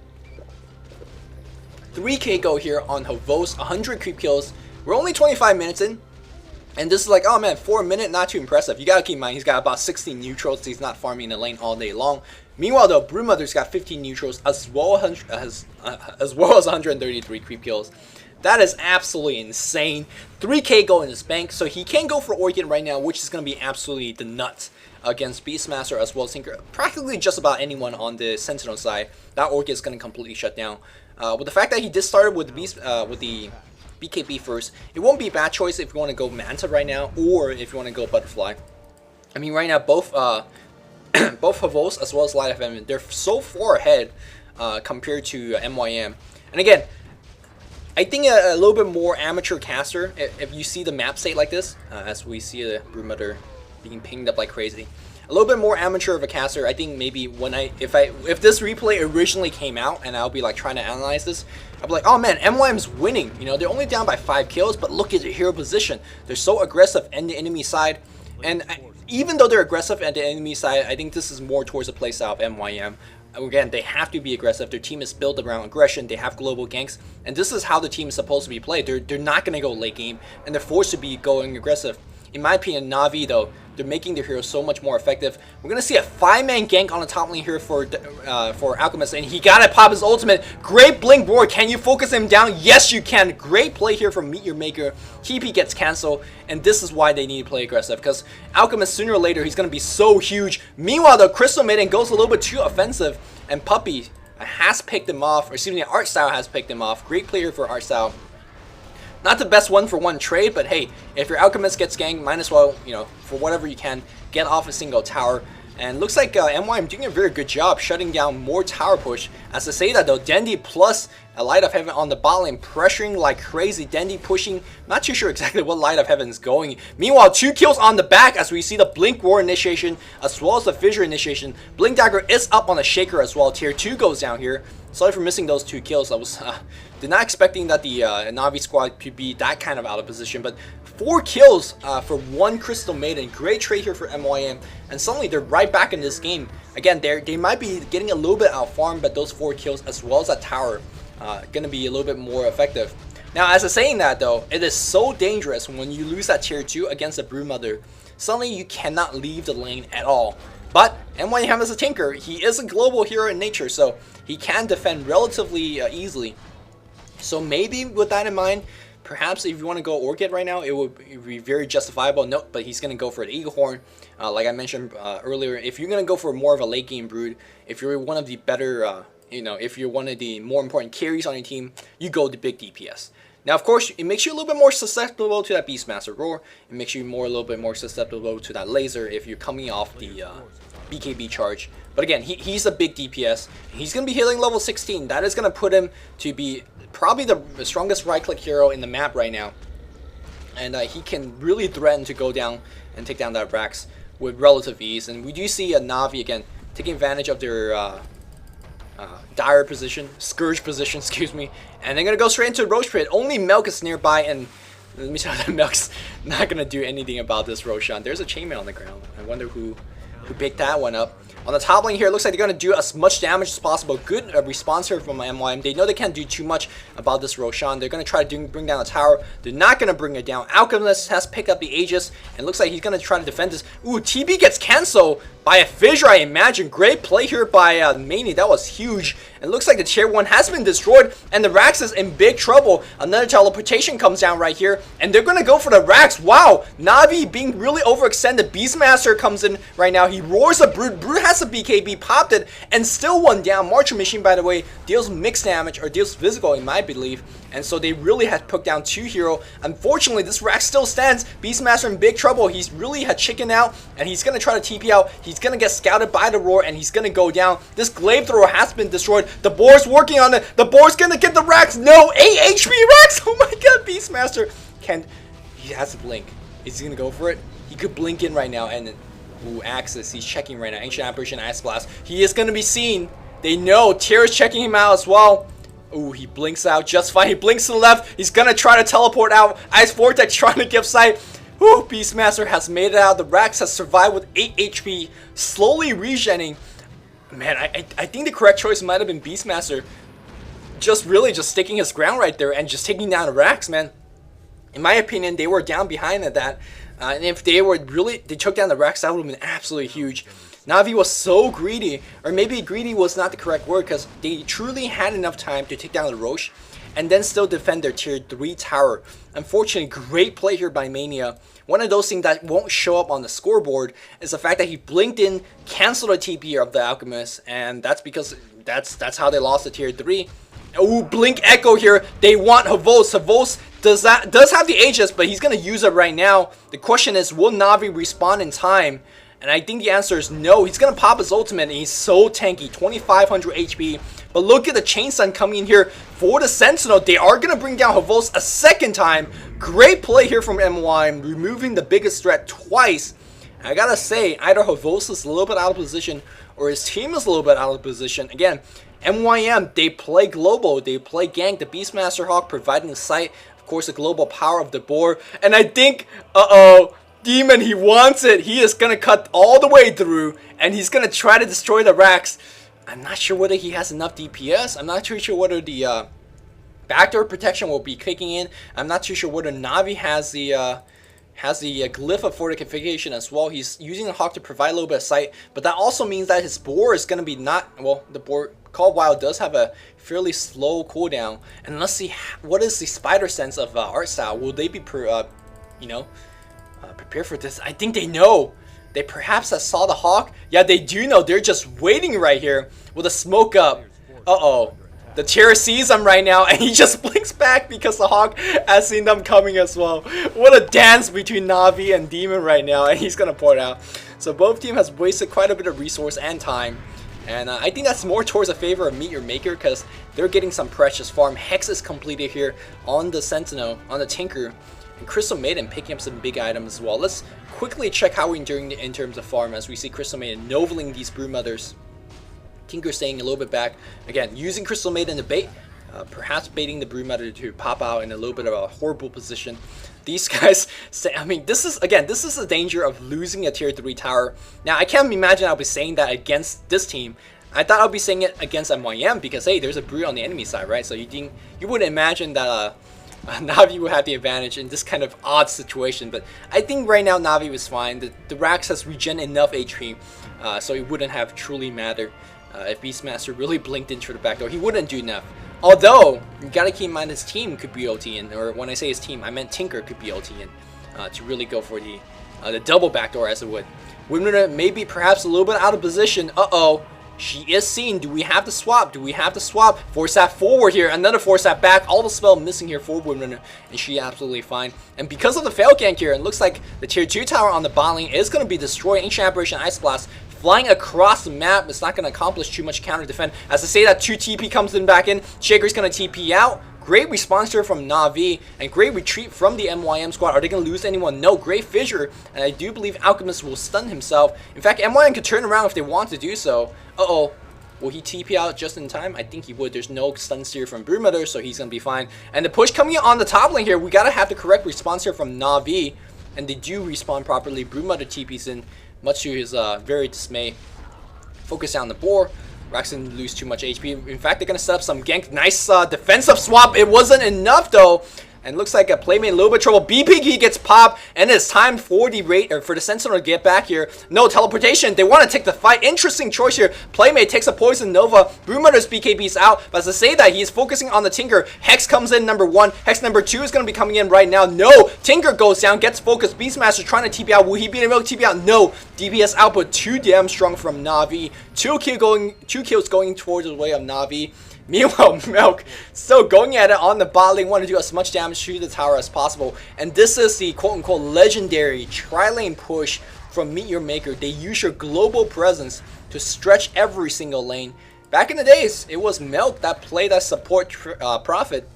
[SPEAKER 1] go here on Havos, 100 creep kills. We're only 25 minutes in, and this is like, oh man, 4 minutes, not too impressive. You gotta keep in mind, he's got about 16 neutrals, so he's not farming in the lane all day long. Meanwhile though, Broodmother's got 15 neutrals, as well as 133 creep kills. That is absolutely insane. 3k go in his bank, so he can go for Orchid right now, which is going to be absolutely the nuts against Beastmaster as well as Tinker. Practically just about anyone on the Sentinel side, that Orchid is going to completely shut down. With the fact that he just started with the BKB first, it won't be a bad choice if you want to go Manta right now, or if you want to go Butterfly. I mean, right now, both both Havos as well as Light of Heaven, they're so far ahead compared to MYM. And again, I think a little bit more amateur caster, if you see the map state like this, as we see the Broodmother being pinged up like crazy, a little bit more amateur of a caster. I think maybe when if this replay originally came out and I'll be like trying to analyze this, I'll be like, oh man, MYM's winning. You know, they're only down by 5 kills, but look at their hero position. They're so aggressive in the enemy side, and even though they're aggressive at the enemy side, I think this is more towards the playstyle of MYM, Again, they have to be aggressive. Their team is built around aggression. They have global ganks, and this is how the team is supposed to be played. They're not going to go late game, and they're forced to be going aggressive. In my opinion, Navi, though, they're making their heroes so much more effective. We're going to see a 5-man gank on the top lane here for Alchemist, and he got to pop his ultimate. Great blink board. Can you focus him down? Yes, you can. Great play here from Meteor Maker. TP gets canceled, and this is why they need to play aggressive, because Alchemist, sooner or later, he's going to be so huge. Meanwhile, the Crystal Maiden goes a little bit too offensive, and Puppey has picked him off, or excuse me, Art Style has picked him off. Great player for Art Style. Not the best one-for-one trade, but hey, if your Alchemist gets ganked, might as well, you know, for whatever you can, get off a single tower. And looks like MYM doing a very good job shutting down more tower push. As I say that though, Dendy plus a Light of Heaven on the bot lane, pressuring like crazy. Dendy pushing, not too sure exactly what Light of Heaven is going. Meanwhile, 2 kills on the back as we see the Blink Roar initiation as well as the Fissure initiation. Blink Dagger is up on the Shaker as well. Tier 2 goes down here. Sorry for missing those 2 kills. I was did not expecting that the Navi squad could be that kind of out of position, but 4 kills for 1 Crystal Maiden. Great trade here for MYM, and suddenly they're right back in this game. Again, they might be getting a little bit out farmed, but those 4 kills as well as that tower going to be a little bit more effective. Now, as I'm saying that though, it is so dangerous when you lose that tier 2 against a Broodmother. Suddenly you cannot leave the lane at all. But MYM is a tanker. He is a global hero in nature, so he can defend relatively easily. So maybe with that in mind, perhaps if you want to go Orchid right now, it would be very justifiable. No, but he's going to go for the Eagle Horn. Like I mentioned earlier, if you're going to go for more of a late game Brood, if you're one of the better, you know, if you're one of the more important carries on your team, you go the big DPS. Now, of course, it makes you a little bit more susceptible to that Beastmaster Roar. It makes you a little bit more susceptible to that laser if you're coming off the BKB charge. But again, he's a big DPS. He's going to be hitting level 16. That is going to put him to be probably the strongest right-click hero in the map right now. And he can really threaten to go down and take down that Rax with relative ease. And we do see a Navi, again, taking advantage of their dire position, Scourge position, excuse me, and they're gonna go straight into Roche Pit. Only Milk is nearby, and let me tell you that Milk's not gonna do anything about this Roshan. There's a chainmail on the ground. I wonder who picked that one up. On the top lane here, it looks like they're going to do as much damage as possible. Good response here from MYM. They know they can't do too much about this Roshan. They're going to try to bring down the tower. They're not going to bring it down. Alchemist has picked up the Aegis, and looks like he's going to try to defend this. Ooh, TB gets cancelled by a Fissure, I imagine. Great play here by Mani. That was huge. It looks like the tier 1 has been destroyed, and the Rax is in big trouble. Another teleportation comes down right here, and they're going to go for the Rax. Wow, Navi being really overextended. Beastmaster comes in right now. He roars a Brood. Brood has a BKB, popped it, and still one down. Marcher Machine, by the way, deals mixed damage, or deals physical in my belief. And so they really had put down 2 hero. Unfortunately, this Rax still stands. Beastmaster in big trouble. He's really had chicken out, and he's going to try to TP out. He's going to get scouted by the Roar, and he's going to go down. This Glaive Thrower has been destroyed. The Boar's working on it. The Boar's going to get the Rax. No, 8 HP Rax. Oh my god, Beastmaster. He has to blink. Is he going to go for it? He could blink in right now, and ooh, Axis. He's checking right now. Ancient Apparition, Ice Blast. He is going to be seen. They know. Tier's checking him out as well. Ooh, he blinks out just fine. He blinks to the left. He's going to try to teleport out. Ice Vortex trying to give sight. Ooh, Beastmaster has made it out. The Rax has survived with 8 HP. Slowly regenning. Man, I think the correct choice might have been Beastmaster. Just sticking his ground right there and just taking down the Rax, man. In my opinion, they were down behind at that. And if they took down the Rax, that would have been absolutely huge. Navi was so greedy, or maybe greedy was not the correct word, because they truly had enough time to take down the Roche and then still defend their tier 3 tower. Unfortunately, great play here by Mania. One of those things that won't show up on the scoreboard is the fact that he blinked in, canceled the TP of the Alchemist, and that's because that's how they lost the tier 3. Ooh, Blink Echo here. They want Havos. Havos does have the Aegis, but he's going to use it right now. The question is, will Navi respawn in time? And I think the answer is no. He's going to pop his ultimate, and he's so tanky, 2500 HP. But look at the Chain Stun coming in here for the Sentinel. They are going to bring down Havos a second time. Great play here from MYM, removing the biggest threat twice. I gotta say, either Havos is a little bit out of position, or his team is a little bit out of position. Again, MYM, they play global, they play gank. The Beastmaster Hawk providing the sight, of course, the global power of the board. And I think, Demon, he wants it. He is going to cut all the way through, and he's going to try to destroy the Rax. I'm not sure whether he has enough DPS. I'm not too sure whether the backdoor protection will be kicking in. I'm not too sure whether Navi has the glyph of fortification as well. He's using the Hawk to provide a little bit of sight, but that also means that his boar is going to be the boar called Wild does have a fairly slow cooldown. And let's see, what is the spider sense of art style? Will they be prepared for this? I think they know. They perhaps have saw the Hawk. Yeah, they do know. They're just waiting right here with a smoke up. Uh-oh. The Tier sees him right now, and he just blinks back because the Hawk has seen them coming as well. What a dance between Navi and Demon right now, and he's going to pour it out. So both team has wasted quite a bit of resource and time. And I think that's more towards the favor of Meet Your Maker because they're getting some precious farm. Hex is completed here on the Sentinel, on the Tinker. And Crystal Maiden picking up some big items as well. Let's quickly check how we're doing in terms of farm as we see Crystal Maiden noveling these Broodmothers. Tinker staying a little bit back. Again, using Crystal Maiden to bait. Perhaps baiting the Broodmother to pop out in a little bit of a horrible position. These guys, I mean, this is the danger of losing a tier 3 tower. Now, I can't imagine I'll be saying that against this team. I thought I'll be saying it against MYM because, hey, there's a Brood on the enemy side, right? So you wouldn't imagine that Navi would have the advantage in this kind of odd situation. But I think right now Navi was fine. The Rax has regen enough HP, so it wouldn't have truly mattered. If Beastmaster really blinked into the back door, he wouldn't do enough. Although, you gotta keep in mind his team could be OTing, or when I say his team, I meant Tinker could be OTing to really go for the double backdoor as it would. Windrunner maybe perhaps a little bit out of position. Uh-oh. She is seen. Do we have to swap? Do we have to swap? Force that forward here. Another force that back. All the spell missing here for Windrunner. And she absolutely fine. And because of the fail gank here, it looks like the tier 2 tower on the bot lane is going to be destroyed. Ancient Aberration Ice Blast flying across the map. It's not going to accomplish too much counter defend. As I say that 2 TP comes in back in. Shaker's going to TP out. Great response here from Navi, and great retreat from the MYM squad. Are they going to lose anyone? No, great fissure, and I do believe Alchemist will stun himself. In fact, MYM could turn around if they want to do so. Uh-oh. Will he TP out just in time? I think he would. There's no stun steer from Broodmother, so he's going to be fine. And the push coming on the top lane here, we got to have the correct response here from Navi, and they do respawn properly. Broodmother TPs in, much to his very dismay. Focus down the boar. Rax didn't lose too much HP. In fact, they're going to set up some gank. Nice defensive swap. It wasn't enough, though. And looks like a Playmate in a little bit of trouble. B-Piggy gets popped. And it's time for the Sentinel to get back here. No teleportation. They want to take the fight. Interesting choice here. Playmate takes a Poison Nova. Broodmother's BKB's out. But as I say that, he's focusing on the Tinker. Hex comes in number 1. Hex number 2 is going to be coming in right now. No. Tinker goes down. Gets focused. Beastmaster trying to TP out. Will he be able to TP out? No. DPS output too damn strong from Navi. 2 kills going towards the way of Navi. Meanwhile, Milk still going at it on the bot lane, want to do as much damage to the tower as possible. And this is the quote-unquote legendary tri-lane push from Meet Your Maker. They use your global presence to stretch every single lane. Back in the days, it was Milk that played as support Prophet,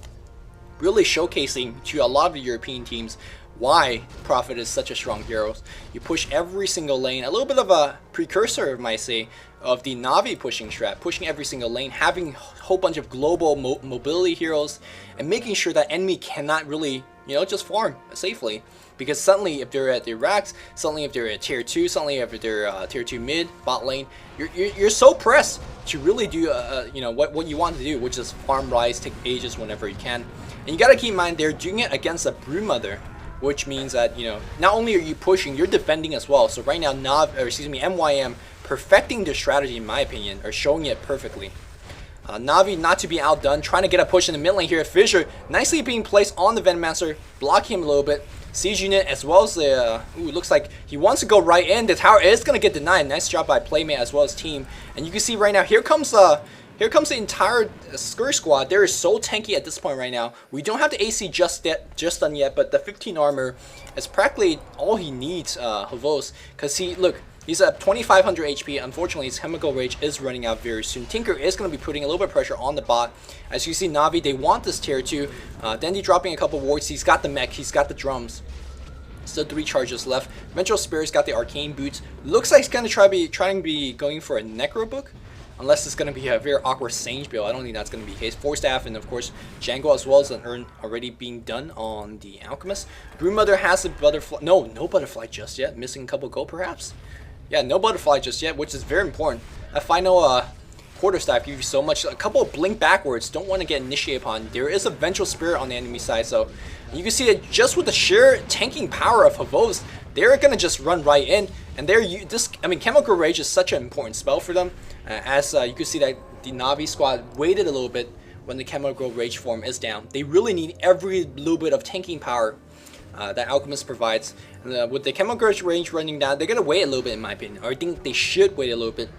[SPEAKER 1] really showcasing to a lot of the European teams why Prophet is such a strong hero. You push every single lane, a little bit of a precursor, I might say, of the Navi pushing strat, pushing every single lane, having a whole bunch of global mobility heroes, and making sure that enemy cannot really, just farm safely. Because suddenly, if they're at the Rax, suddenly if they're at tier 2, suddenly if they're tier 2 mid, bot lane, you're so pressed to really do, what you want to do, which is farm rise, take Aegis whenever you can. And you gotta keep in mind, they're doing it against a Broodmother, which means that, not only are you pushing, you're defending as well. So right now, MYM perfecting their strategy, in my opinion, or showing it perfectly. Navi not to be outdone, trying to get a push in the mid lane here. Fissure nicely being placed on the Venommancer, blocking him a little bit. Siege unit as well as the, looks like he wants to go right in. The tower is going to get denied. Nice job by Playmate as well as team. And you can see right now, here comes the entire Scourge squad. They're so tanky at this point right now. We don't have the AC just done yet, but the 15 armor is practically all he needs, Havos. Because he's at 2500 HP. Unfortunately, his Chemical Rage is running out very soon. Tinker is going to be putting a little bit of pressure on the bot. As you see, Navi, they want this tier 2. Dendy dropping a couple wards. He's got the mech. He's got the drums. Still 3 charges left. Vengeful Spirit's got the Arcane Boots. Looks like he's going to trying to be going for a Necro Book. Unless it's going to be a very awkward Sage build. I don't think that's going to be the case. 4 staff and, of course, Django as well as an urn already being done on the Alchemist. Broodmother has a butterfly. No butterfly just yet. Missing a couple gold, perhaps? Yeah, no butterfly just yet, which is very important. That final quarterstaff give you so much. A couple of blink backwards, don't want to get initiated upon. There is a vengeful spirit on the enemy side, so you can see that just with the sheer tanking power of Havos, they're gonna just run right in. And Chemical Rage is such an important spell for them, as you can see that the Navi squad waited a little bit when the Chemical Rage form is down. They really need every little bit of tanking power that Alchemist provides. And, with the Chemical Rage running down, they're gonna wait a little bit, in my opinion, or I think they should wait a little bit.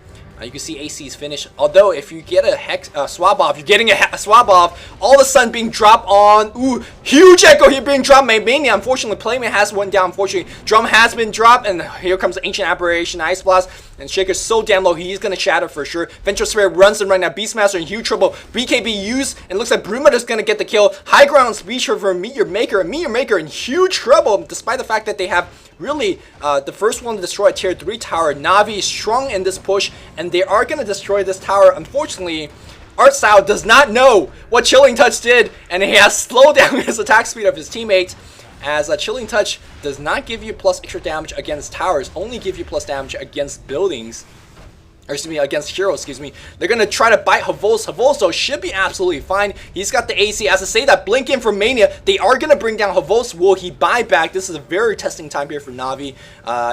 [SPEAKER 1] You can see AC's finish. Although if you get a hex swab off, you're getting a swab off. All of a sudden being dropped on. Ooh, huge echo here being dropped. Mania, unfortunately, Playmate has one down. Unfortunately, Drum has been dropped, and here comes the Ancient Aberration, Ice Blast, and Shaker's so damn low, he's gonna shatter for sure. Vengeful Spirit runs in right now. Beastmaster in huge trouble. BKB used, and looks like Broodmother's gonna get the kill. High ground speech for Meet Your Maker, and Meet Your Maker in huge trouble, despite the fact that they have really the first one to destroy a tier 3 tower. Navi is strong in this push, and they are going to destroy this tower. Unfortunately, Artstyle does not know what Chilling Touch did, and he has slowed down his attack speed of his teammates, as a Chilling Touch does not give you plus extra damage against towers, only give you plus damage against buildings. Or excuse me, against heroes, excuse me. They're going to try to bite Havos. Havos, though, should be absolutely fine. He's got the AC. As I say that, blink in for Mania. They are going to bring down Havos. Will he buy back? This is a very testing time here for Navi.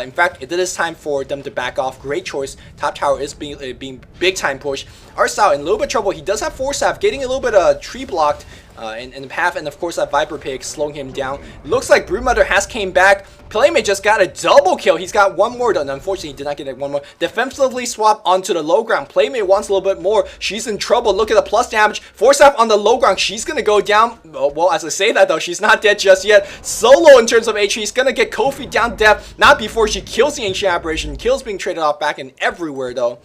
[SPEAKER 1] In fact, it is time for them to back off. Great choice. Top tower is being big time push. Artstyle in a little bit of trouble. He does have Force Staff, getting a little bit tree blocked in the path, and of course that Viper Pig slowing him down. Looks like Broodmother has came back. Playmate just got a double kill. He's got one more done. Unfortunately, he did not get it one more. Defensively swap onto the low ground. Playmate wants a little bit more. She's in trouble. Look at the plus damage. Force Staff on the low ground. She's going to go down. Well, as I say that, though, she's not dead just yet. Solo in terms of HP. He's going to get Kofi down to death. Not before she kills the Ancient Aberration. Kills being traded off back and everywhere, though.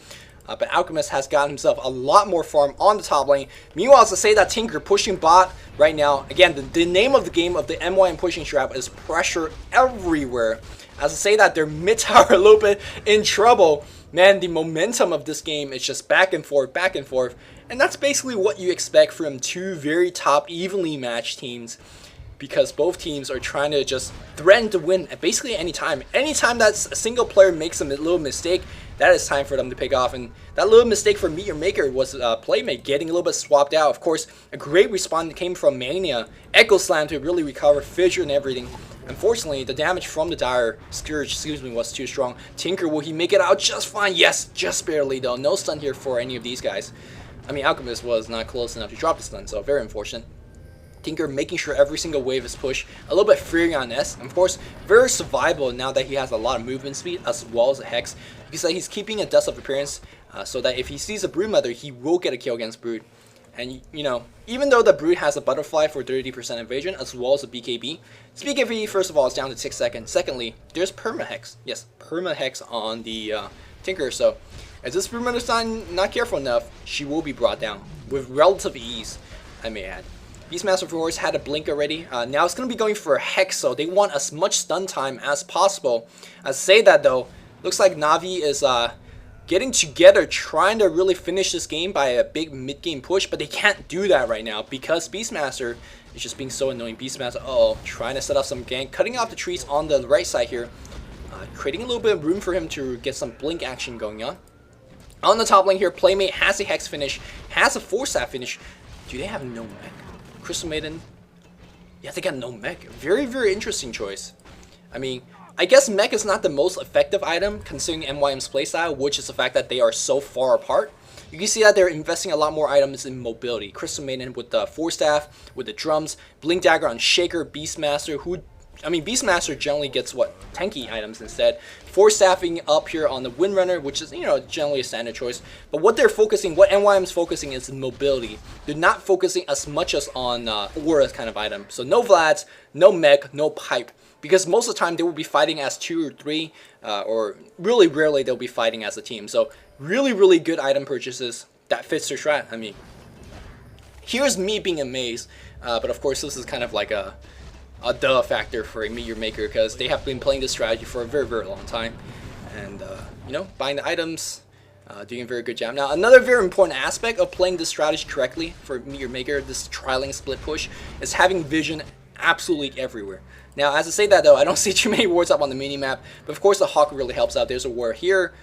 [SPEAKER 1] But Alchemist has gotten himself a lot more farm on the top lane. Meanwhile, as I say that, Tinker pushing bot right now. Again, the name of the game of the MYM pushing strap is pressure everywhere. As I say that, their mid tower a little bit in trouble. Man, the momentum of this game is just back and forth, back and forth. And that's basically what you expect from two very top, evenly matched teams. Because both teams are trying to just threaten to win at basically any time. Anytime that a single player makes a little mistake, that is time for them to pick off. And that little mistake for Meet Your Maker was Playmate getting a little bit swapped out. Of course, a great respawn came from Mania. Echo Slam to really recover, Fissure and everything. Unfortunately, the damage from the Dire Scourge, was too strong. Tinker, will he make it out just fine? Yes, just barely though. No stun here for any of these guys. I mean, Alchemist was not close enough to drop the stun, so very unfortunate. Tinker making sure every single wave is pushed. A little bit freeing on S. Of course, very survivable now that he has a lot of movement speed as well as a Hex. You can say he's keeping a Dust of Appearance so that if he sees a Broodmother, he will get a kill against Brood. And, you know, even though the Brood has a Butterfly for 30% evasion as well as a BKB, his BKB, first of all, is down to 6 seconds. Secondly, there's Perma-Hex. Yes, Perma-Hex on the Tinker. So, as this Broodmother's not careful enough, she will be brought down with relative ease, I may add. Beastmaster, of course, had a blink already. Now it's going to be going for a Hex, so they want as much stun time as possible. I say that, though, looks like Navi is getting together, trying to really finish this game by a big mid-game push, but they can't do that right now because Beastmaster is just being so annoying. Beastmaster, trying to set up some gank, cutting off the trees on the right side here, creating a little bit of room for him to get some blink action going on. On the top lane here, Playmate has a Hex finish, has a Force Staff finish. Do they have no mech? Crystal Maiden, yeah, they got no mech. Very, very interesting choice. I mean, I guess mech is not the most effective item considering MYM's playstyle, which is the fact that they are so far apart. You can see that they're investing a lot more items in mobility. Crystal Maiden with the Force Staff, with the drums, Blink Dagger on Shaker, Beastmaster, Beastmaster generally gets tanky items instead. Force Staffing up here on the Windrunner, which is, generally a standard choice. But what MYM's focusing is mobility. They're not focusing as much as on Aura kind of item. So no Vlads, no mech, no pipe. Because most of the time they will be fighting as 2 or 3, or really rarely they'll be fighting as a team. So really, really good item purchases that fits their strat. I mean, here's me being amazed. But of course this is kind of like a duh factor for a Meet Your Maker because they have been playing this strategy for a very, very long time. And, buying the items, doing a very good job. Now, another very important aspect of playing this strategy correctly for Meet Your Maker, this trialing split push, is having vision absolutely everywhere. Now, as I say that, though, I don't see too many wards up on the mini-map, but of course the Hawk really helps out. There's a ward here.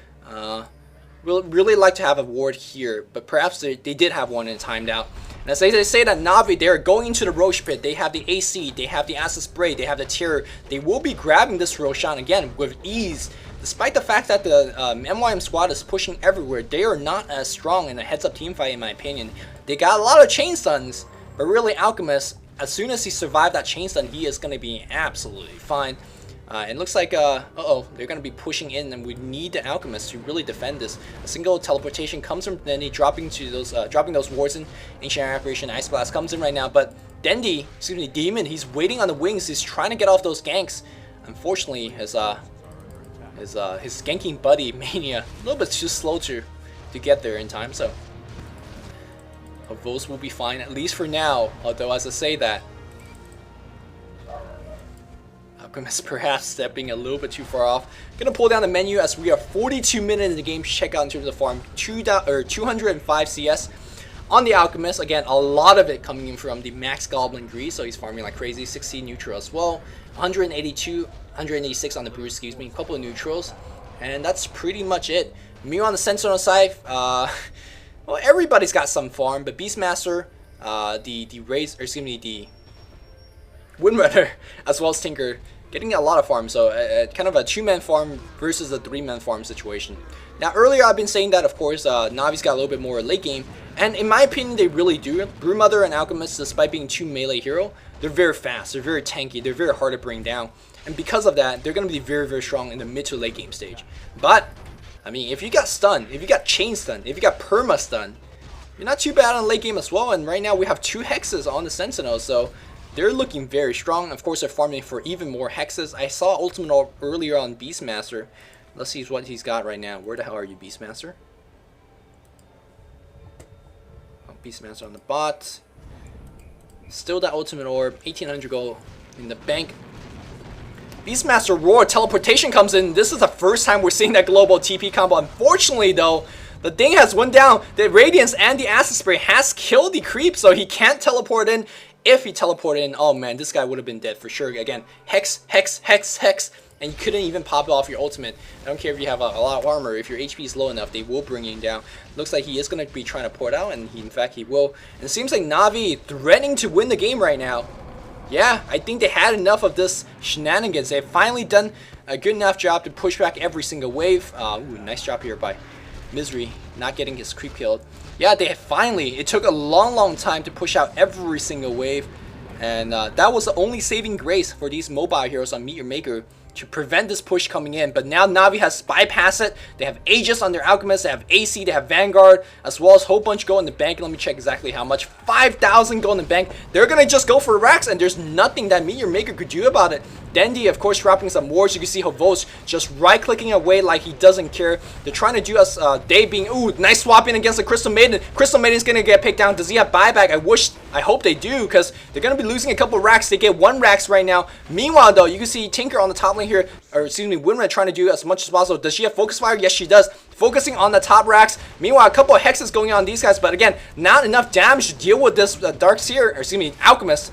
[SPEAKER 1] really like to have a ward here, but perhaps they did have one and timed out. And as they say that Navi, they're going into the Roche Pit. They have the AC, they have the Acid Spray, they have the Terror. They will be grabbing this Roshan again with ease. Despite the fact that the MYM squad is pushing everywhere, they are not as strong in a heads-up teamfight in my opinion. They got a lot of chain stuns, but really Alchemist, as soon as he survived that chain stun, he is going to be absolutely fine. It looks like, they're going to be pushing in, and we need the Alchemist to really defend this. A single teleportation comes from Dendy, dropping those wards in. Ancient Apparition, Ice Blast comes in right now, but Dendy, excuse me, Demon, he's waiting on the wings. He's trying to get off those ganks. Unfortunately, his ganking buddy, Mania, a little bit too slow to get there in time, so Avos will be fine, at least for now, although as I say that, Alchemist perhaps stepping a little bit too far off. Gonna pull down the menu as we are 42 minutes in the game. Check out in terms of farm, 205 CS on the Alchemist. Again, a lot of it coming in from the Max Goblin Grease, so he's farming like crazy. 60 neutral as well, 186 on the Bruce, excuse me, a couple of neutrals, and that's pretty much it. Me on the Sentinel side, well, everybody's got some farm, but Beastmaster, the Windrunner, as well as Tinker, getting a lot of farm, so kind of a 2-man farm versus a 3-man farm situation. Now earlier I've been saying that of course Navi's got a little bit more late game, and in my opinion they really do. Brewmother and Alchemist, despite being 2 melee hero, they're very fast, they're very tanky, they're very hard to bring down, and because of that they're going to be very, very strong in the mid to late game stage. But I mean, if you got stun, if you got chain stun, if you got perma stun, you're not too bad on late game as well. And right now we have 2 hexes on the Sentinel, so they're looking very strong. Of course, they're farming for even more hexes. I saw Ultimate Orb earlier on Beastmaster. Let's see what he's got right now. Where the hell are you, Beastmaster? Oh, Beastmaster on the bot. Still that Ultimate Orb. 1800 gold in the bank. Beastmaster Roar teleportation comes in. This is the first time we're seeing that global TP combo. Unfortunately, though, the thing has went down. The Radiance and the Acid Spray has killed the creep, so he can't teleport in. If he teleported in, oh man, this guy would have been dead for sure. Again, hex, hex, hex, hex, and you couldn't even pop off your ultimate. I don't care if you have a lot of armor. If your HP is low enough, they will bring you down. Looks like he is going to be trying to port out, and in fact he will. And it seems like Navi threatening to win the game right now. Yeah, I think they had enough of this shenanigans. They've finally done a good enough job to push back every single wave. Ooh, nice job here by Misery, not getting his creep killed. Yeah, they finally, it took a long time to push out every single wave, and that was the only saving grace for these mobile heroes on Meet Your Maker to prevent this push coming in. But now Navi has bypassed it. They have Aegis on their Alchemist, they have AC, they have Vanguard, as well as a whole bunch gold in the bank. Let me check exactly how much. 5,000 gold in the bank. They're gonna just go for racks, and there's nothing that Meet Your Maker could do about it. Dendy, of course, dropping some wards. You can see Havos just right-clicking away like he doesn't care. They're trying to do us, they being, ooh, nice swapping against the Crystal Maiden. Crystal Maiden's gonna get picked down. Does he have buyback? I hope they do, because they're gonna be losing a couple racks. They get 1 racks right now. Meanwhile, though, you can see Tinker on the top lane here, or excuse me, Winred trying to do as much as possible. Does she have Focus Fire? Yes, she does. Focusing on the top racks. Meanwhile, a couple of hexes going on these guys, but again, not enough damage to deal with this Dark Seer, or excuse me, Alchemist.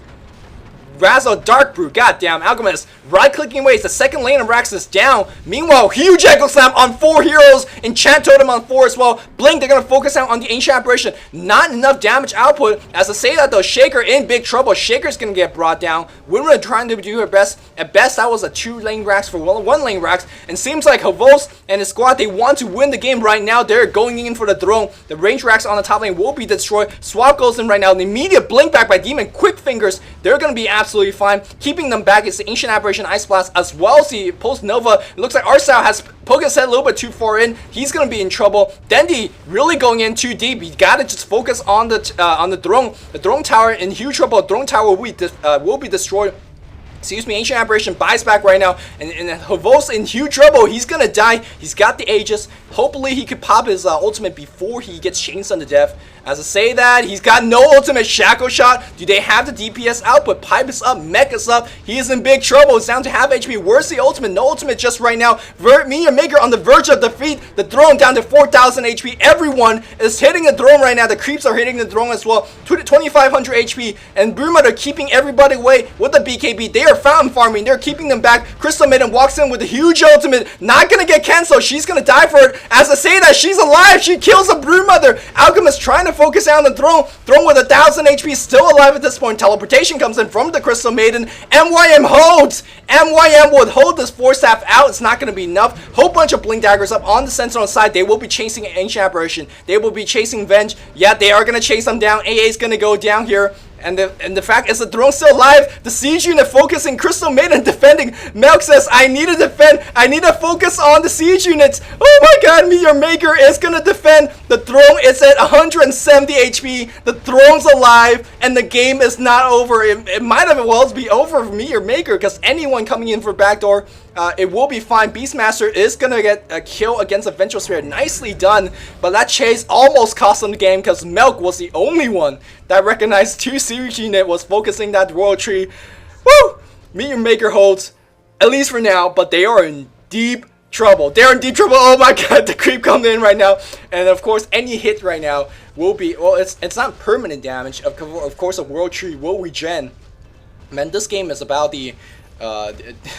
[SPEAKER 1] Razzle Dark Brew, goddamn Alchemist, right-clicking away. The second lane of racks is down. Meanwhile, huge Echo Slam on 4 heroes. Enchant Totem on 4 as well. Blink, they're gonna focus out on the Ancient Apparition. Not enough damage output. As I say that though, Shaker in big trouble. Shaker's gonna get brought down. Winra trying to do her best. At best, that was a 2 lane racks for 1 lane racks. And seems like Havos and his squad, they want to win the game right now. They're going in for the throne. The range racks on the top lane will be destroyed. Swap goes in right now. The immediate blink back by Demon. Quick Fingers. They're gonna be absolutely fine. Keeping them back is the Ancient Apparition Ice Blast, as well as the Post Nova. It looks like Arcel has poked his head a little bit too far in. He's gonna be in trouble. Dendy really going in too deep. You gotta just focus on the throne. The throne tower in huge trouble. Throne tower will be destroyed. Excuse me, Ancient Apparition buys back right now, and Havos in huge trouble. He's gonna die. He's got the Aegis. Hopefully he could pop his ultimate before he gets chained to death. As I say that, he's got no ultimate. Shackle Shot. Do they have the DPS output? Pipe is up. Mech is up. He is in big trouble. It's down to half HP. Where's the ultimate? No ultimate just right now. Meet Your Maker on the verge of defeat. The throne down to 4,000 HP. Everyone is hitting the throne right now. The creeps are hitting the throne as well. 2,500 HP. And Brewmother keeping everybody away with the BKB. They they're fountain farming. They're keeping them back. Crystal Maiden walks in with a huge ultimate. Not gonna get cancelled. She's gonna die for it. As I say that, she's alive. She kills a Broodmother. Alchemist trying to focus on the throne. Throne with 1,000 HP, still alive at this point. Teleportation comes in from the Crystal Maiden. MYM holds. MYM would hold this Force Staff out. It's not gonna be enough. Whole bunch of Blink Daggers up on the Sentinel side. They will be chasing Ancient Apparition. They will be chasing Venge. Yeah, they are gonna chase them down. AA is gonna go down here. And the fact is the throne still alive. The siege unit focusing. Crystal Maiden defending. Melk says, I need to defend. I need to focus on the siege units. Oh my god, Meteor Maker is going to defend. The throne is at 170 HP. The throne's alive. And the game is not over. It might as well be over for Meteor Maker because anyone coming in for backdoor, it will be fine. Beastmaster is going to get a kill against a Vengeful Spirit. Nicely done. But that chase almost cost them the game because Melk was the only one that recognized two siege unit was focusing that Royal Tree. Woo! Meteor Maker holds, at least for now, but they are in deep trouble. They're in deep trouble. Oh my god, the creep coming in right now. And of course, any hit right now will be, well, it's not permanent damage. Of course, a World Tree will regen. Man, this game is about the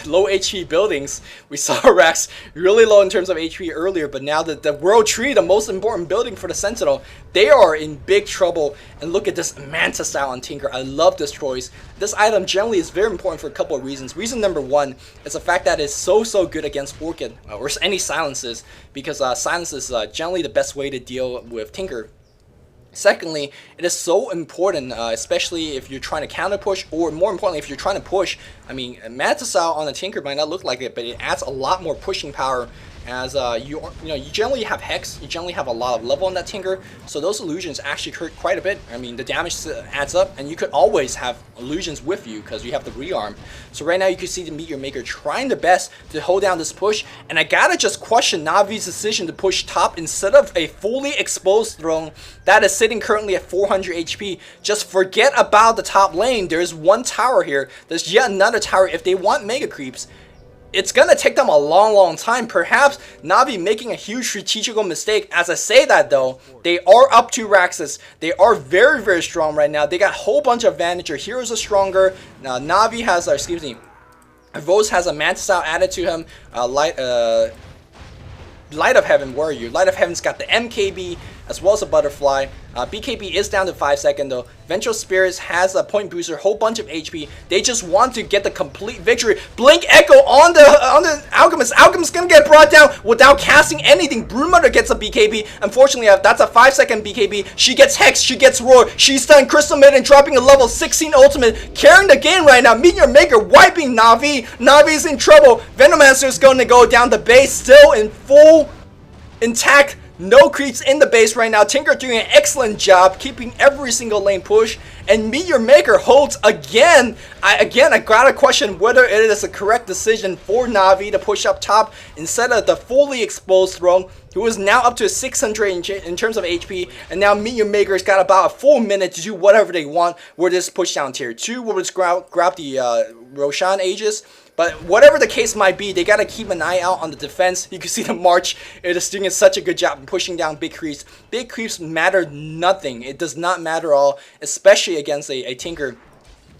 [SPEAKER 1] low HP buildings. We saw Rax really low in terms of HP earlier, but now the World Tree, the most important building for the Sentinel, they are in big trouble. And look at this Manta style on Tinker. I love this choice. This item generally is very important for a couple of reasons. Reason number one is the fact that it's so good against Orchid or any silences, because silence is generally the best way to deal with Tinker. Secondly, it is so important, especially if you're trying to counter push, or more importantly, if you're trying to push. I mean, Manta style on a Tinker might not look like it, but it adds a lot more pushing power. As you generally have Hex, you generally have a lot of level on that Tinker, so those illusions actually hurt quite a bit. I mean, the damage adds up, and you could always have illusions with you because you have the rearm. So right now you can see the Meteor Maker trying their best to hold down this push, and I gotta just question Navi's decision to push top instead of a fully exposed throne that is sitting currently at 400 HP. Just forget about the top lane. There's one tower here. There's yet another tower. If they want mega creeps, it's gonna take them a long time. Perhaps Navi making a huge strategical mistake. As I say that though, they are up to Raxus. They are very strong right now. They got a whole bunch of advantage. Your heroes are stronger. Now Navi has, Rose has a Manta style added to him. Light of Heaven, where are you? Light of Heaven's got the MKB as well as a Butterfly. BKB is down to 5 seconds though. Vengeful Spirits has a point booster, whole bunch of HP. They just want to get the complete victory. Blink Echo on the Alchemist. Alchemist gonna get brought down without casting anything. Broodmother gets a BKB. Unfortunately, that's a 5-second BKB. She gets Hex, she gets Roar. She's stunned. Crystal Maiden dropping a level 16 ultimate, carrying the game right now. Meteor Maker wiping Navi. Navi's in trouble. Venomancer is going to go down the base, still in full intact. No creeps in the base right now. Tinker doing an excellent job keeping every single lane push. And Meteor Maker holds again. I gotta question whether it is a correct decision for Navi to push up top instead of the fully exposed throne, who is now up to 600 in terms of HP. And now Meteor Maker's got about a full minute to do whatever they want. We'll just push down tier 2. We'll just grab the Roshan Aegis. But whatever the case might be, they got to keep an eye out on the defense. You can see the March. It is doing such a good job in pushing down big creeps. Big creeps matter nothing. It does not matter at all, especially against a Tinker.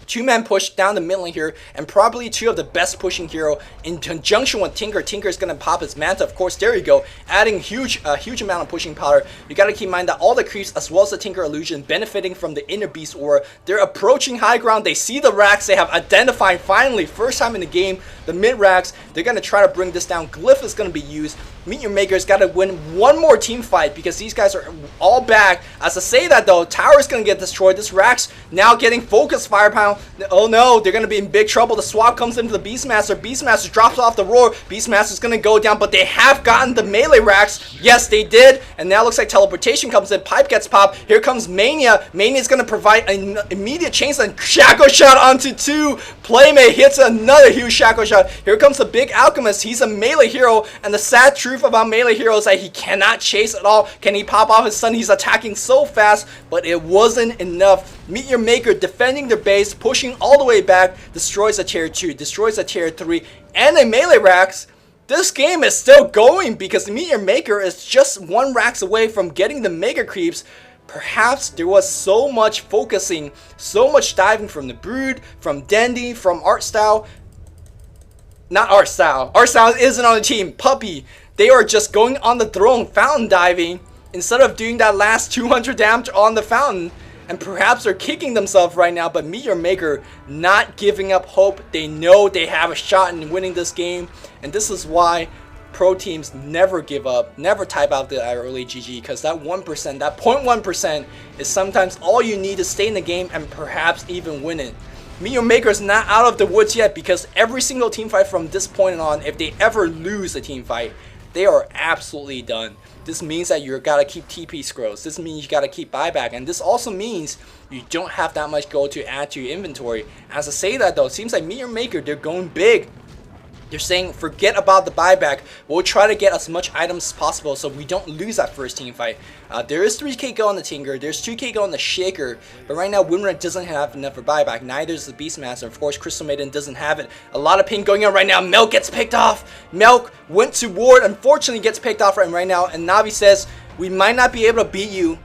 [SPEAKER 1] Two-man push down the mid lane here, and probably two of the best pushing hero in conjunction with Tinker. Tinker is going to pop his Manta, of course. There you go, adding huge amount of pushing power. You got to keep in mind that all the creeps, as well as the Tinker illusion, benefiting from the Inner Beast aura. They're approaching high ground. They see the racks. They have identified, finally, first time in the game, the mid racks. They're going to try to bring this down. Glyph is going to be used. Meteor Maker's got to win one more team fight because these guys are all back. As I say that though, Tower is going to get destroyed. This Rax now getting focused firepower. Oh no, they're going to be in big trouble. The swap comes into the Beastmaster. Beastmaster drops off the Roar. Beastmaster's going to go down, but they have gotten the melee Rax. Yes, they did. And now looks like teleportation comes in. Pipe gets popped. Here comes Mania. Mania's going to provide an immediate chains and Shackle Shot onto 2. Playmate hits another huge Shackle Shot. Here comes the big Alchemist. He's a melee hero, and the sad truth about melee heroes is that he cannot chase at all. Can he pop off his stun? He's attacking so fast, but it wasn't enough. Meteor Maker defending their base, pushing all the way back, destroys a tier 2, destroys a tier 3, and a melee Rax. This game is still going because the Meteor Maker is just one Rax away from getting the Mega Creeps. Perhaps there was so much focusing, so much diving from the Brood, from Dandy, from Artstyle. Not Artstyle. Artstyle isn't on the team. Puppy. They are just going on the throne, fountain diving, instead of doing that last 200 damage on the fountain. And perhaps they're kicking themselves right now, but Meteor Maker not giving up hope. They know they have a shot in winning this game. And this is why pro teams never give up, never type out the early GG, because that 1%, that 0.1% is sometimes all you need to stay in the game and perhaps even win it. Meteor Maker is not out of the woods yet, because every single team fight from this point on, if they ever lose a team fight, they are absolutely done. This means that you gotta keep TP scrolls. This means you gotta keep buyback, and this also means you don't have that much gold to add to your inventory. As I say that though, it seems like Meteor Maker, they're going big. They're saying, forget about the buyback. We'll try to get as much items as possible so we don't lose that first team fight. There is 3k go on the Tinker. There's 2k go on the Shaker. But right now, Winrun doesn't have enough for buyback. Neither does the Beastmaster. Of course, Crystal Maiden doesn't have it. A lot of ping going on right now. Milk gets picked off. Milk went to Ward. Unfortunately, gets picked off right now. And Navi says, we might not be able to beat you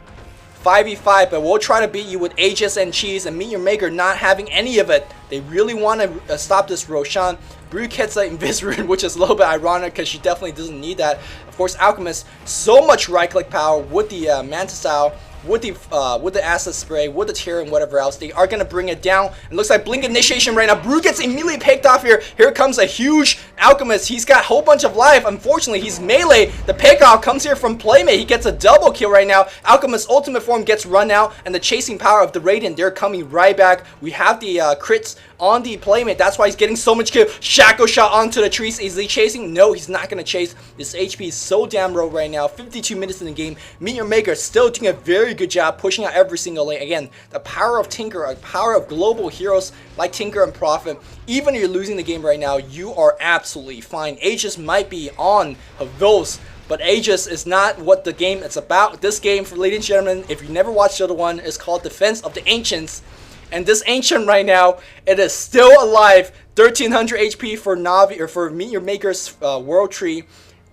[SPEAKER 1] 5v5, but we'll try to beat you with Aegis and Cheese. And Meteor Maker not having any of it. They really want to stop this Roshan. Brood gets the Invis Rune, which is a little bit ironic because she definitely doesn't need that. Of course, Alchemist, so much right click power with the Manta Style, with the Acid Spray, with the Tear and whatever else. They are going to bring it down. It looks like Blink Initiation right now. Brood gets immediately picked off here. Here comes a huge Alchemist. He's got a whole bunch of life. Unfortunately, he's melee. The pickoff comes here from Playmate. He gets a double kill right now. Alchemist's ultimate form gets run out, and the chasing power of the Radiant, they're coming right back. We have the crits on the Playmate. That's why he's getting so much kill. Shackle shot onto the trees. Is he chasing? No, he's not going to chase. This HP is so damn low right now. 52 minutes in the game. Meteor Maker still doing a very good job pushing out every single lane. Again, the power of Tinker, the power of global heroes like Tinker and Prophet. Even if you're losing the game right now, you are absolutely fine. Aegis might be on Havos, but Aegis is not what the game is about. This game, for ladies and gentlemen, if you never watched the other one, is called Defense of the Ancients. And this Ancient right now, it is still alive. 1300 HP for Navi, or for Meteor Maker's World Tree.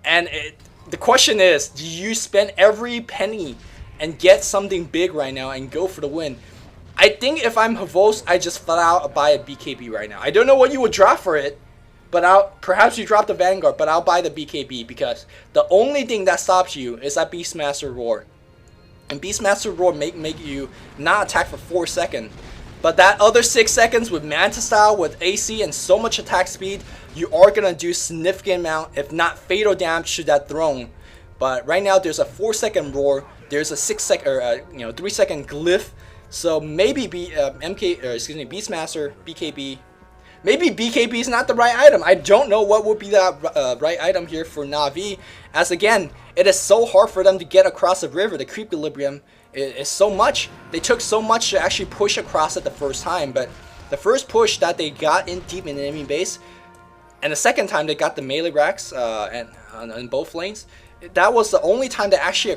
[SPEAKER 1] And the question is, do you spend every penny and get something big right now and go for the win? I think if I'm Havos, I just flat out buy a BKB right now. I don't know what you would drop for it, but perhaps you drop the Vanguard, but I'll buy the BKB, because the only thing that stops you is that Beastmaster Roar. And Beastmaster Roar make you not attack for 4 seconds. But that other 6 seconds with Manta Style, with AC, and so much attack speed, you are going to do significant amount, if not fatal damage to that throne. But right now, there's a 4-second Roar. There's a 3-second Glyph. So maybe Beastmaster, BKB. Maybe BKB is not the right item. I don't know what would be that right item here for Navi. As again, it is so hard for them to get across the river. The creep equilibrium is so much. They took so much to actually push across it the first time. But the first push that they got in deep in the enemy base, and the second time they got the melee racks in both lanes, that was the only time they actually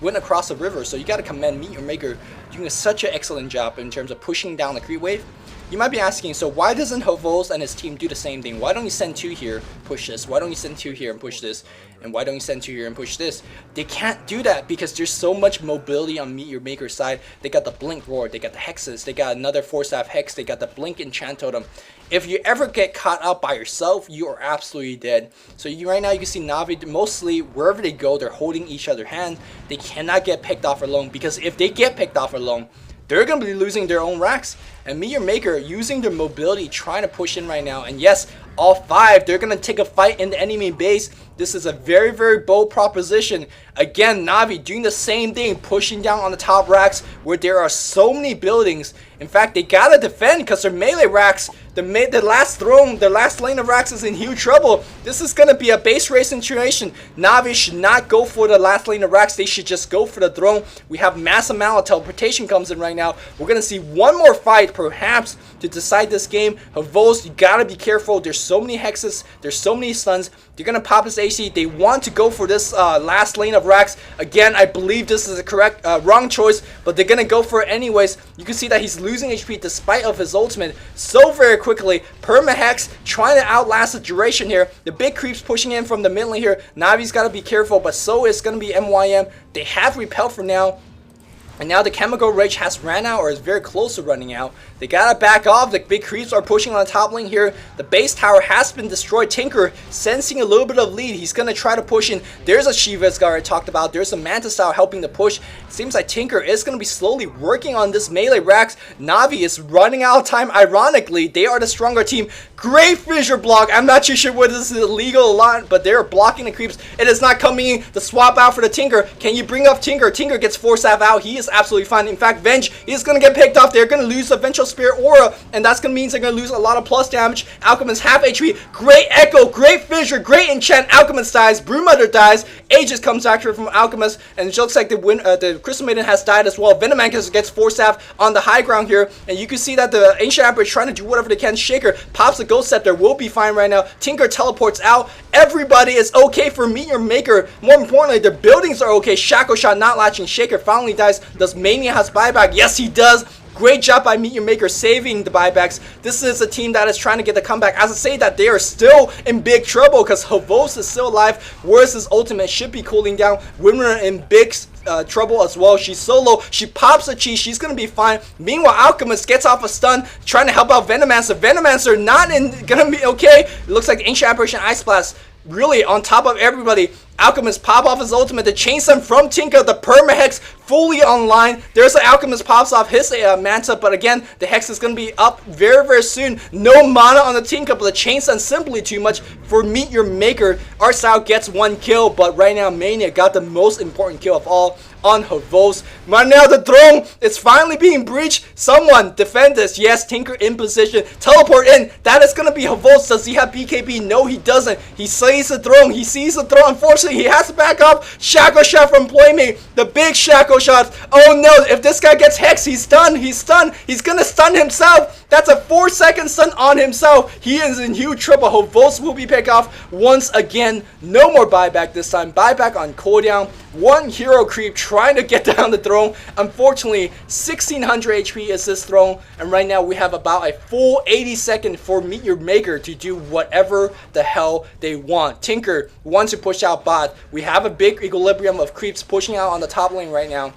[SPEAKER 1] went across the river. So you got to commend Meteor Maker doing such an excellent job in terms of pushing down the creep wave. You might be asking, so why doesn't Havos and his team do the same thing? Why don't you send 2 here, push this? Why don't you send 2 here and push this? And why don't you send 2 here and push this? They can't do that because there's so much mobility on Meteor Maker's side. They got the Blink Roar, they got the Hexes, they got another 4-staff Hex, they got the Blink Enchant Totem. If you ever get caught out by yourself, you are absolutely dead. So right now you can see Navi, mostly wherever they go, they're holding each other's hand. They cannot get picked off alone, because if they get picked off alone, they're going to be losing their own racks. And Meteor Maker using their mobility, trying to push in right now. And yes, all 5, they're going to take a fight in the enemy base. This is a very, very bold proposition. Again, Navi doing the same thing, pushing down on the top racks where there are so many buildings. In fact, they got to defend because their melee racks, the last lane of racks is in huge trouble. This is going to be a base race situation. Navi should not go for the last lane of racks. They should just go for the throne. We have mass amount of teleportation comes in right now. We're going to see one more fight perhaps to decide this game. Havos, you got to be careful. There's so many hexes. There's so many stuns. They're going to pop his AC. They want to go for this last lane of racks. Again, I believe this is a correct, wrong choice, but they're going to go for it anyways. You can see that he's losing HP despite of his ultimate so very quickly. Perma-Hex trying to outlast the duration here. The big creeps pushing in from the mid lane here. Navi's got to be careful, but so is going to be MYM. They have repel for now. And now the Chemical Rage has ran out or is very close to running out. They gotta back off. The big creeps are pushing on the top lane here. The base tower has been destroyed. Tinker sensing a little bit of lead. He's gonna try to push in. There's a Shiva's guard I talked about. There's a Mantis Tower helping to push. It seems like Tinker is gonna be slowly working on this melee racks. Navi is running out of time. Ironically, they are the stronger team. Great fissure block. I'm not too sure whether this is illegal a lot, but they're blocking the creeps. It is not coming in. The swap out for the Tinker. Can you bring up Tinker? Tinker gets Force Staff out. He is absolutely fine. In fact, Venge is going to get picked off. They're going to lose the Vengeful Spirit Aura, and that's going to mean they're going to lose a lot of plus damage. Alchemist half HP. Great Echo, great Fissure, great Enchant. Alchemist dies. Broodmother dies. Aegis comes actually from Alchemist, and it looks like the Crystal Maiden has died as well. Venomancer gets Force Staff on the high ground here, and you can see that the Ancient Emperor is trying to do whatever they can. Shaker pops the Ghost Scepter. Will be fine right now. Tinker teleports out. Everybody is okay for Meteor Maker. More importantly, their buildings are okay. Shackle Shot not latching. Shaker finally dies. Does Mania has buyback? Yes, he does. Great job by Meteor Maker saving the buybacks. This is a team that is trying to get the comeback. As I say that, they are still in big trouble because Havos is still alive. Whereas ultimate should be cooling down. Winner in big trouble as well. She's solo. She pops a cheese. She's gonna be fine. Meanwhile, Alchemist gets off a stun, trying to help out Venomancer. Venomancer not gonna be okay. It looks like the Ancient Apparition Ice Blast really on top of everybody. Alchemist pop off his ultimate. The Chain Stun from Tinker. The Perma-Hex fully online. There's an Alchemist pops off his Manta, but again, the Hex is going to be up very, very soon. No mana on the Tinker, but the Chain Stun simply too much for Meteor Maker. Artstyle gets one kill, but right now Mania got the most important kill of all on Havos. Right now the throne is finally being breached. Someone defend this. Yes, Tinker in position. Teleport in. That is going to be Havos. Does he have BKB? No, he doesn't. He sees the throne. He sees the throne. Unfortunately, he has to back up. Shackle Shot from Playmate. The big Shackle Shots. Oh no, if this guy gets Hex, he's stunned. He's stunned. He's going to stun himself. That's a 4-second stun on himself. He is in huge trouble. Havos will be picked off once again. No more buyback this time. Buyback on cooldown. One hero creep trying to get down the throne. Unfortunately, 1600 HP is this throne, and right now we have about a full 80 seconds for Meteor Maker to do whatever the hell they want. Tinker wants to push out bot. We have a big equilibrium of creeps pushing out on the top lane right now.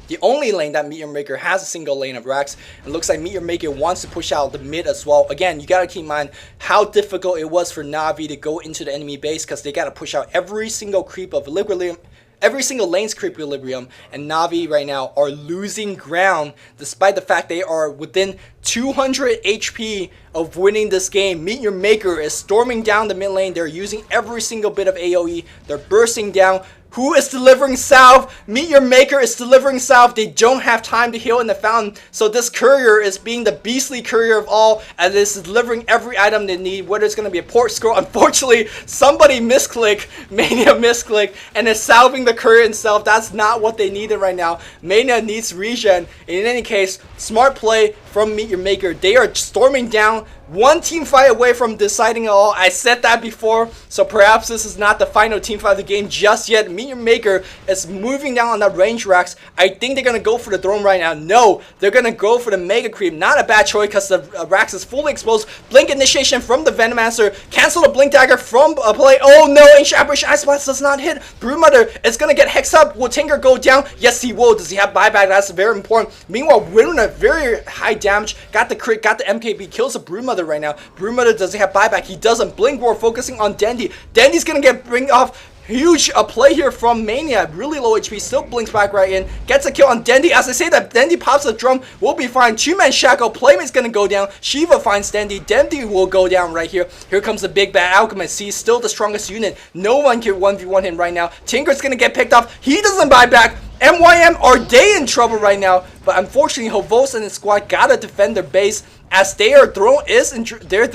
[SPEAKER 1] The only lane that Meteor Maker has a single lane of racks. It looks like Meteor Maker wants to push out the mid as well. Again, you gotta keep in mind how difficult it was for Navi to go into the enemy base because they gotta push out every single creep of equilibrium. Every single lane's creep equilibrium, and Navi right now are losing ground despite the fact they are within 200 HP of winning this game. Meteor Maker is storming down the mid lane. They're using every single bit of AoE. They're bursting down. Who is delivering salve? Meteor Maker is delivering salve. They don't have time to heal in the fountain. So this courier is being the beastly courier of all, and is delivering every item they need, whether it's going to be a port scroll. Unfortunately, somebody misclick, Mania misclick, and is salving the courier itself. That's not what they needed right now. Mania needs regen. In any case, smart play from Meteor Maker. They are storming down. One team fight away from deciding it all. I said that before, so perhaps this is not the final team fight of the game just yet. Meteor Maker is moving down on that range racks. I think they're going to go for the throne right now. No, they're going to go for the Mega Creep. Not a bad choice because the racks is fully exposed. Blink Initiation from the Venomancer. Cancel the Blink Dagger from a play. Oh no, Ancient Apparition Ice Blast does not hit. Broodmother is going to get Hex up. Will Tinker go down? Yes, he will. Does he have buyback? That's very important. Meanwhile, Winner, very high damage. Got the crit, got the MKB. Kills the Broodmother right now. Broodmother, does he have buyback? He doesn't. Blink War focusing on Dandy. Dandy's gonna bring off huge play here from Mania. Really low HP. Still blinks back right in. Gets a kill on Dandy. As I say that, Dandy pops a drum. Will be fine. Two-man Shackle. Playmate's gonna go down. Shiva finds Dandy. Dandy will go down right here. Here comes the big bad Alchemist. He's still the strongest unit. No one can 1v1 him right now. Tinker's gonna get picked off. He doesn't buy back. MYM, are they in trouble right now? But unfortunately, Havos and his squad gotta defend their base as their throne is in their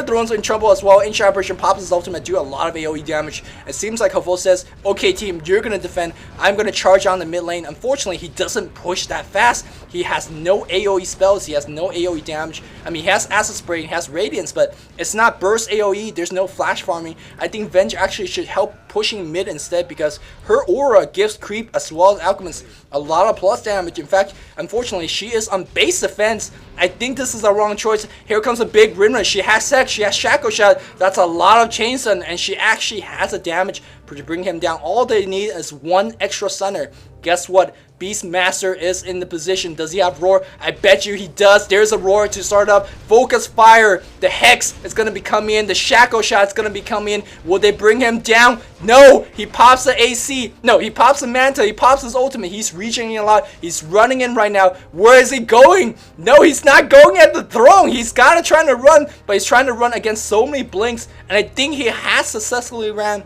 [SPEAKER 1] thrones are in trouble as well. Ancient Apparition pops his ultimate, do a lot of AoE damage. It seems like Havos says, okay team, you're gonna defend, I'm gonna charge on the mid lane. Unfortunately, he doesn't push that fast. He has no AoE spells, he has no AoE damage. I mean, he has Acid Spray, he has Radiance, but it's not burst AoE, there's no flash farming. I think Venge actually should help pushing mid instead because her aura gives creep as well as Alchemist a lot of plus damage. In fact, unfortunately, she is on base defense. I think this is the wrong choice. Here comes a big Rinra. She has Sex, she has Shackle Shot. That's a lot of Chain Stun, and she actually has a damage to bring him down. All they need is one extra stunner. Guess what? Beastmaster is in the position. Does he have Roar? I bet you he does. There's a Roar to start up. Focus Fire. The Hex is going to be coming in. The Shackle Shot is going to be coming in. Will they bring him down? No. He pops the AC. No, he pops the Manta. He pops his ultimate. He's reaching a lot. He's running in right now. Where is he going? No, he's not going at the throne. He's got to try to run, but he's trying to run against so many blinks, and I think he has successfully ran.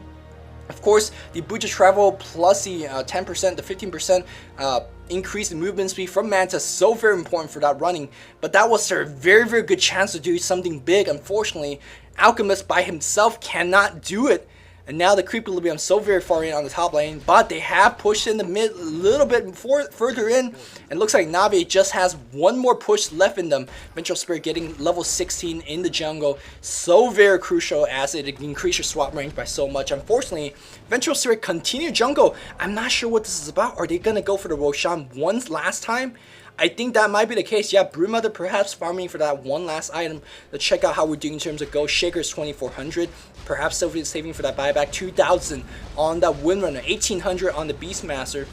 [SPEAKER 1] Of course, the Boots of Travel plus the 10%, the 15% increase in movement speed from Manta is so very important for that running. But that was their very, very good chance to do something big. Unfortunately, Alchemist by himself cannot do it. And now the creep will be so very far in on the top lane, but they have pushed in the mid a little bit further in. And looks like Navi just has one more push left in them. Vengeful Spirit getting level 16 in the jungle, so very crucial as it increases your swap range by so much. Unfortunately, Vengeful Spirit continue jungle. I'm not sure what this is about. Are they gonna go for the Roshan once last time? I think that might be the case. Yeah, Broodmother perhaps farming for that one last item. Let's check out how we're doing in terms of gold. Shaker's 2,400. Perhaps Sylvie is saving for that buyback. 2,000 on that Windrunner. 1,800 on the Beastmaster.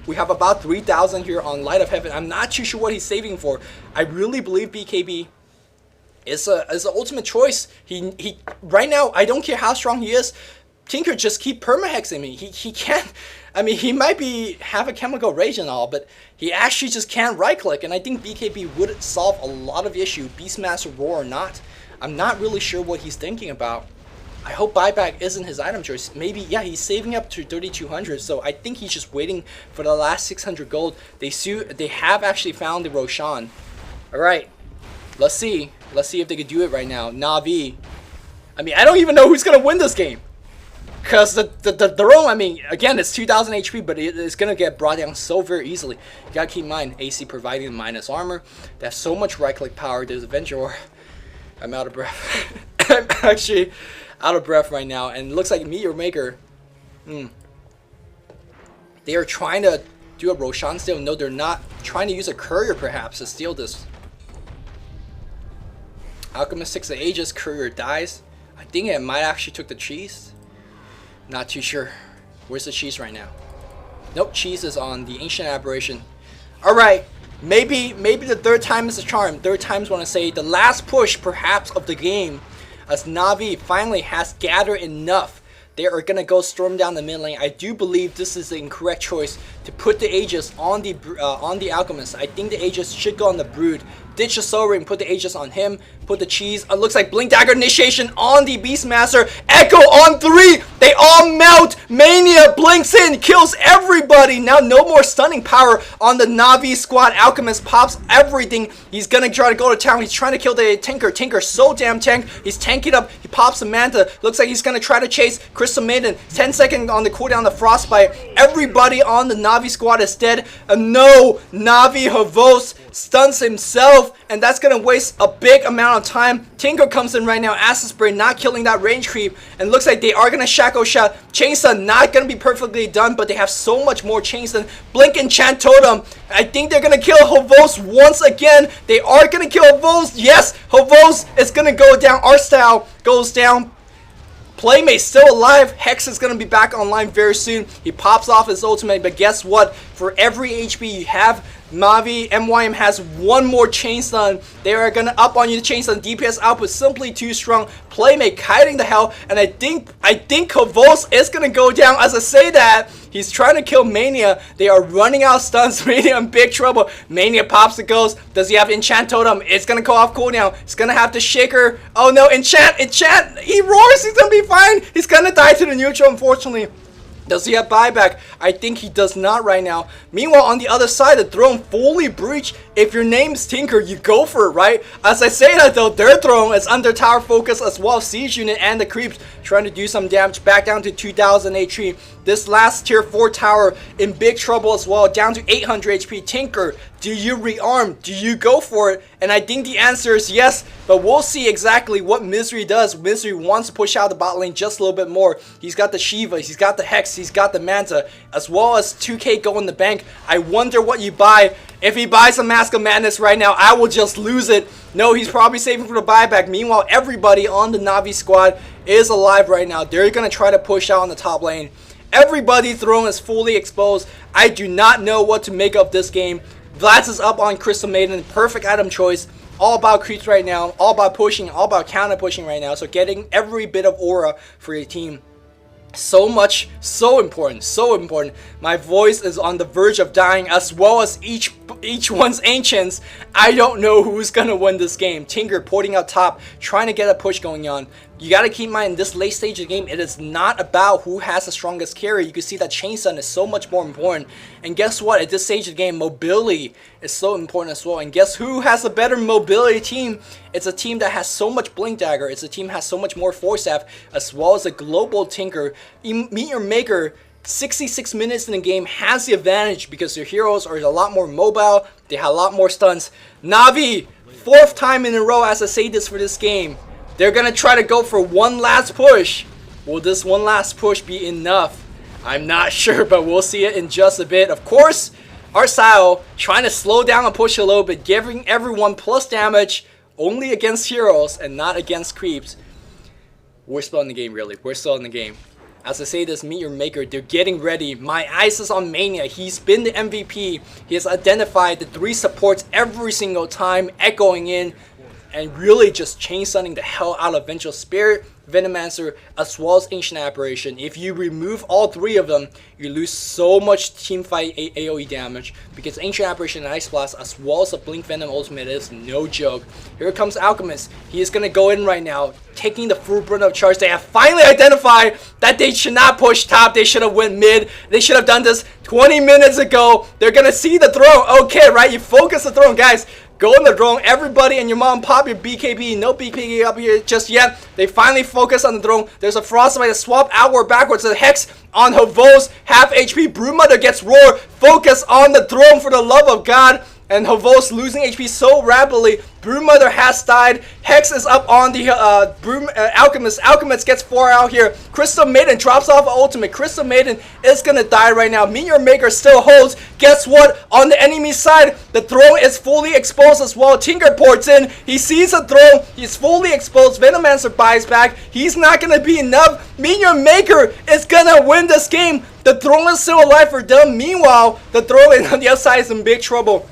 [SPEAKER 1] We have about 3,000 here on Light of Heaven. I'm not too sure what he's saving for. I really believe BKB is an ultimate choice. He right now, I don't care how strong he is. Tinker just keep perma-hexing me. He can't. I mean, he might have a chemical rage and all, but he actually just can't right-click. And I think BKB would solve a lot of issue, Beastmaster Roar or not. I'm not really sure what he's thinking about. I hope buyback isn't his item choice. Maybe, yeah, he's saving up to 3,200, so I think he's just waiting for the last 600 gold. They have actually found the Roshan. All right, let's see. Let's see if they can do it right now. Navi. I mean, I don't even know who's gonna win this game. Because the throne, I mean, again, it's 2,000 HP, but it's going to get brought down so very easily. You got to keep in mind, AC providing minus armor. They have so much right-click power. There's Avenger. I'm out of breath. I'm actually out of breath right now. And it looks like Meteor Maker. They are trying to do a Roshan steal. No, they're not. Trying to use a Courier, perhaps, to steal this. Alchemist 6 the Aegis. Courier dies. I think it might actually took the cheese. Not too sure. Where's the cheese right now? Nope, cheese is on the Ancient Aberration. Alright, maybe the third time is the charm. Third time's want to say the last push perhaps of the game, as Navi finally has gathered enough. They are going to go storm down the mid lane. I do believe this is the incorrect choice to put the Aegis on the Alchemist. I think the Aegis should go on the Brood. Ditch the Soul Ring, put the Aegis on him, put the cheese. It looks like Blink Dagger initiation on the Beastmaster. Echo on 3. They all melt. Mania blinks in, kills everybody. Now no more stunning power on the Navi squad. Alchemist pops everything. He's gonna try to go to town. He's trying to kill the Tinker. Tinker's so damn tank. He's tanking up. He pops the Manta. Looks like he's gonna try to chase Crystal Maiden. 10 seconds on the cooldown, the Frostbite. Everybody on the Navi squad is dead. And no, Navi Havos stuns himself, and that's gonna waste a big amount of time. Tinker comes in right now. Acid Spray not killing that range creep, and looks like they are gonna Shackle Shot. Chainstun not gonna be perfectly done, but they have so much more Chainstun. Blink Enchant Totem. I think they're gonna kill Havos once again. They are gonna kill Havos. Yes, Havos is gonna go down. Our style goes down. Playmate still alive. Hex is going to be back online very soon. He pops off his ultimate, but guess what? For every HP you have, Navi, MYM has one more chain stun. They are going to up on you. The chain stun DPS output simply too strong. Playmate kiting the hell, and I think Havos is going to go down. As I say that, he's trying to kill Mania. They are running out of stuns. Mania in big trouble. Mania pops the ghost. Does he have Enchant Totem? It's going to go off cooldown. It's going to have to Shaker. Oh no, Enchant. He roars. He's going to be fine. He's going to die to the neutral, unfortunately. Does he have buyback? I think he does not right now. Meanwhile, on the other side, the throne fully breached. If your name's Tinker, you go for it, right? As I say that though, their throne is under tower focus as well. Siege unit and the creeps trying to do some damage. Back down to 2,000 HP. This last tier 4 tower in big trouble as well. Down to 800 HP. Tinker Do you rearm? Do you go for it? And I think the answer is yes, but we'll see exactly what Misery does. Misery wants to push out the bot lane just a little bit more. He's got the Shiva, he's got the Hex, he's got the Manta, as well as 2k go in the bank. I wonder what you buy. If he buys a Mask of Madness right now, I will just lose it. No, he's probably saving for the buyback. Meanwhile, everybody on the Navi squad is alive right now. They're going to try to push out on the top lane. Everybody's throne is fully exposed. I do not know what to make of this game. Vlads is up on Crystal Maiden, perfect item choice. All about creeps right now, all about pushing, all about counter pushing right now. So getting every bit of aura for your team. So much, so important, so important. My voice is on the verge of dying, as well as each one's ancients. I don't know who's gonna win this game. Tinker porting out top, trying to get a push going on. You gotta keep in mind, in this late stage of the game, it is not about who has the strongest carry. You can see that Chain Stun is so much more important. And guess what? At this stage of the game, mobility is so important as well. And guess who has a better mobility team? It's a team that has so much Blink Dagger. It's a team that has so much more Force Staff, as well as a global Tinker. Meteor Maker, 66 minutes in the game, has the advantage because their heroes are a lot more mobile. They have a lot more stuns. Navi, 4th time in a row as I say this for this game. They're going to try to go for one last push. Will this one last push be enough? I'm not sure, but we'll see it in just a bit. Of course, Arsael trying to slow down and push a little bit, giving everyone plus damage only against heroes and not against creeps. We're still in the game, really. We're still in the game. As I say this, Meteor Maker, they're getting ready. My eyes is on Mania. He's been the MVP. He has identified the 3 supports every single time, echoing in and really just chain stunning the hell out of Vengeful Spirit, Venomancer, as well as Ancient Apparition. If you remove all 3 of them, you lose so much teamfight AoE damage, because Ancient Apparition and Ice Blast, as well as a Blink Venom ultimate, is no joke. Here comes Alchemist. He is going to go in right now, taking the full burn of charge. They have finally identified that they should not push top. They should have went mid. They should have done this 20 minutes ago. They're going to see the throne. Okay, right? You focus the throne, guys. Go in the throne, everybody and your mom pop your BKB. No BKB up here just yet. They finally focus on the throne. There's a Frostbite to swap outward backwards. The Hex on Havos, half HP. Broodmother gets Roar. Focus on the throne for the love of God. And Havos losing HP so rapidly. Broodmother has died. Hex is up on the Alchemist. Alchemist gets 4 out here. Crystal Maiden drops off an ultimate. Crystal Maiden is going to die right now. Meteor Maker still holds. Guess what? On the enemy side, the throne is fully exposed as well. Tinker ports in. He sees the throne. He's fully exposed. Venomancer buys back. He's not going to be enough. Meteor Maker is going to win this game. The throne is still alive for them. Meanwhile, the throne on the outside is in big trouble.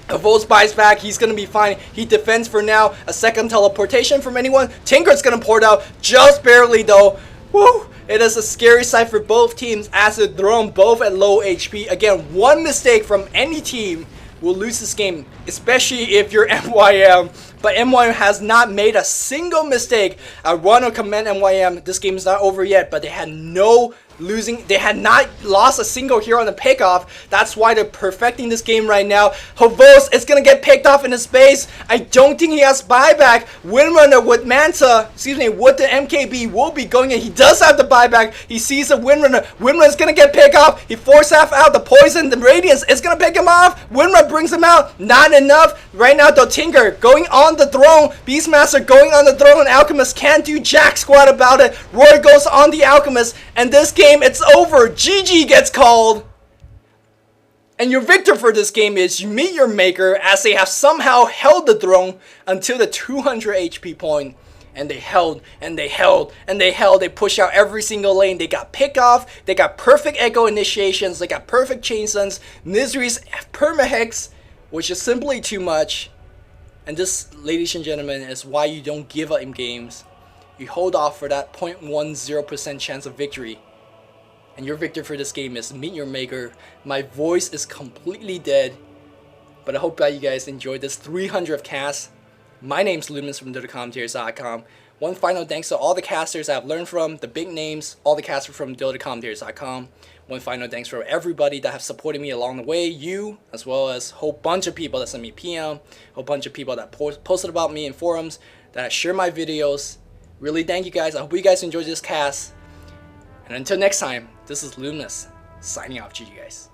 [SPEAKER 1] Volts buys back. He's going to be fine. He defends for now. A second teleportation from anyone. Tinker's going to port out just barely though. Woo! It is a scary sight for both teams as they're thrown both at low HP. Again, one mistake from any team will lose this game, especially if you're MYM. But MYM has not made a single mistake. I want to commend MYM. This game is not over yet, but they had no losing. They had not lost a single hero on the pickoff. That's why they're perfecting this game right now. Havos is going to get picked off in his base. I don't think he has buyback. Windrunner with Manta, with the MKB will be going in. He does have the buyback. He sees the Windrunner. Windrunner is going to get picked off. He force half out. The poison, the radiance is going to pick him off. Windrunner brings him out. Not enough. Right now, though, Tinker going on the throne. Beastmaster going on the throne. Alchemist can't do jack squat about it. Roy goes on the Alchemist. And this game, it's over. GG gets called. And your victor for this game is Meteor Maker, as they have somehow held the throne until the 200 HP point. And they held, and they held, and they held. They push out every single lane. They got pick off. They got perfect echo initiations. They got perfect chain stuns. Misery's permahex, which is simply too much. And this, ladies and gentlemen, is why you don't give up in games. You hold off for that 0.10% chance of victory. And your victor for this game is Meteor Maker. My voice is completely dead. But I hope that you guys enjoyed this 300th cast. My name's Luminous from DotaCommentaries.com. One final thanks to all the casters I've learned from, the big names, all the casters from DotaCommentaries.com. One final thanks for everybody that have supported me along the way, you, as well as a whole bunch of people that sent me PM, a whole bunch of people that posted about me in forums, that share my videos. Really thank you guys. I hope you guys enjoyed this cast. And until next time, this is Luminous, signing off. GG guys.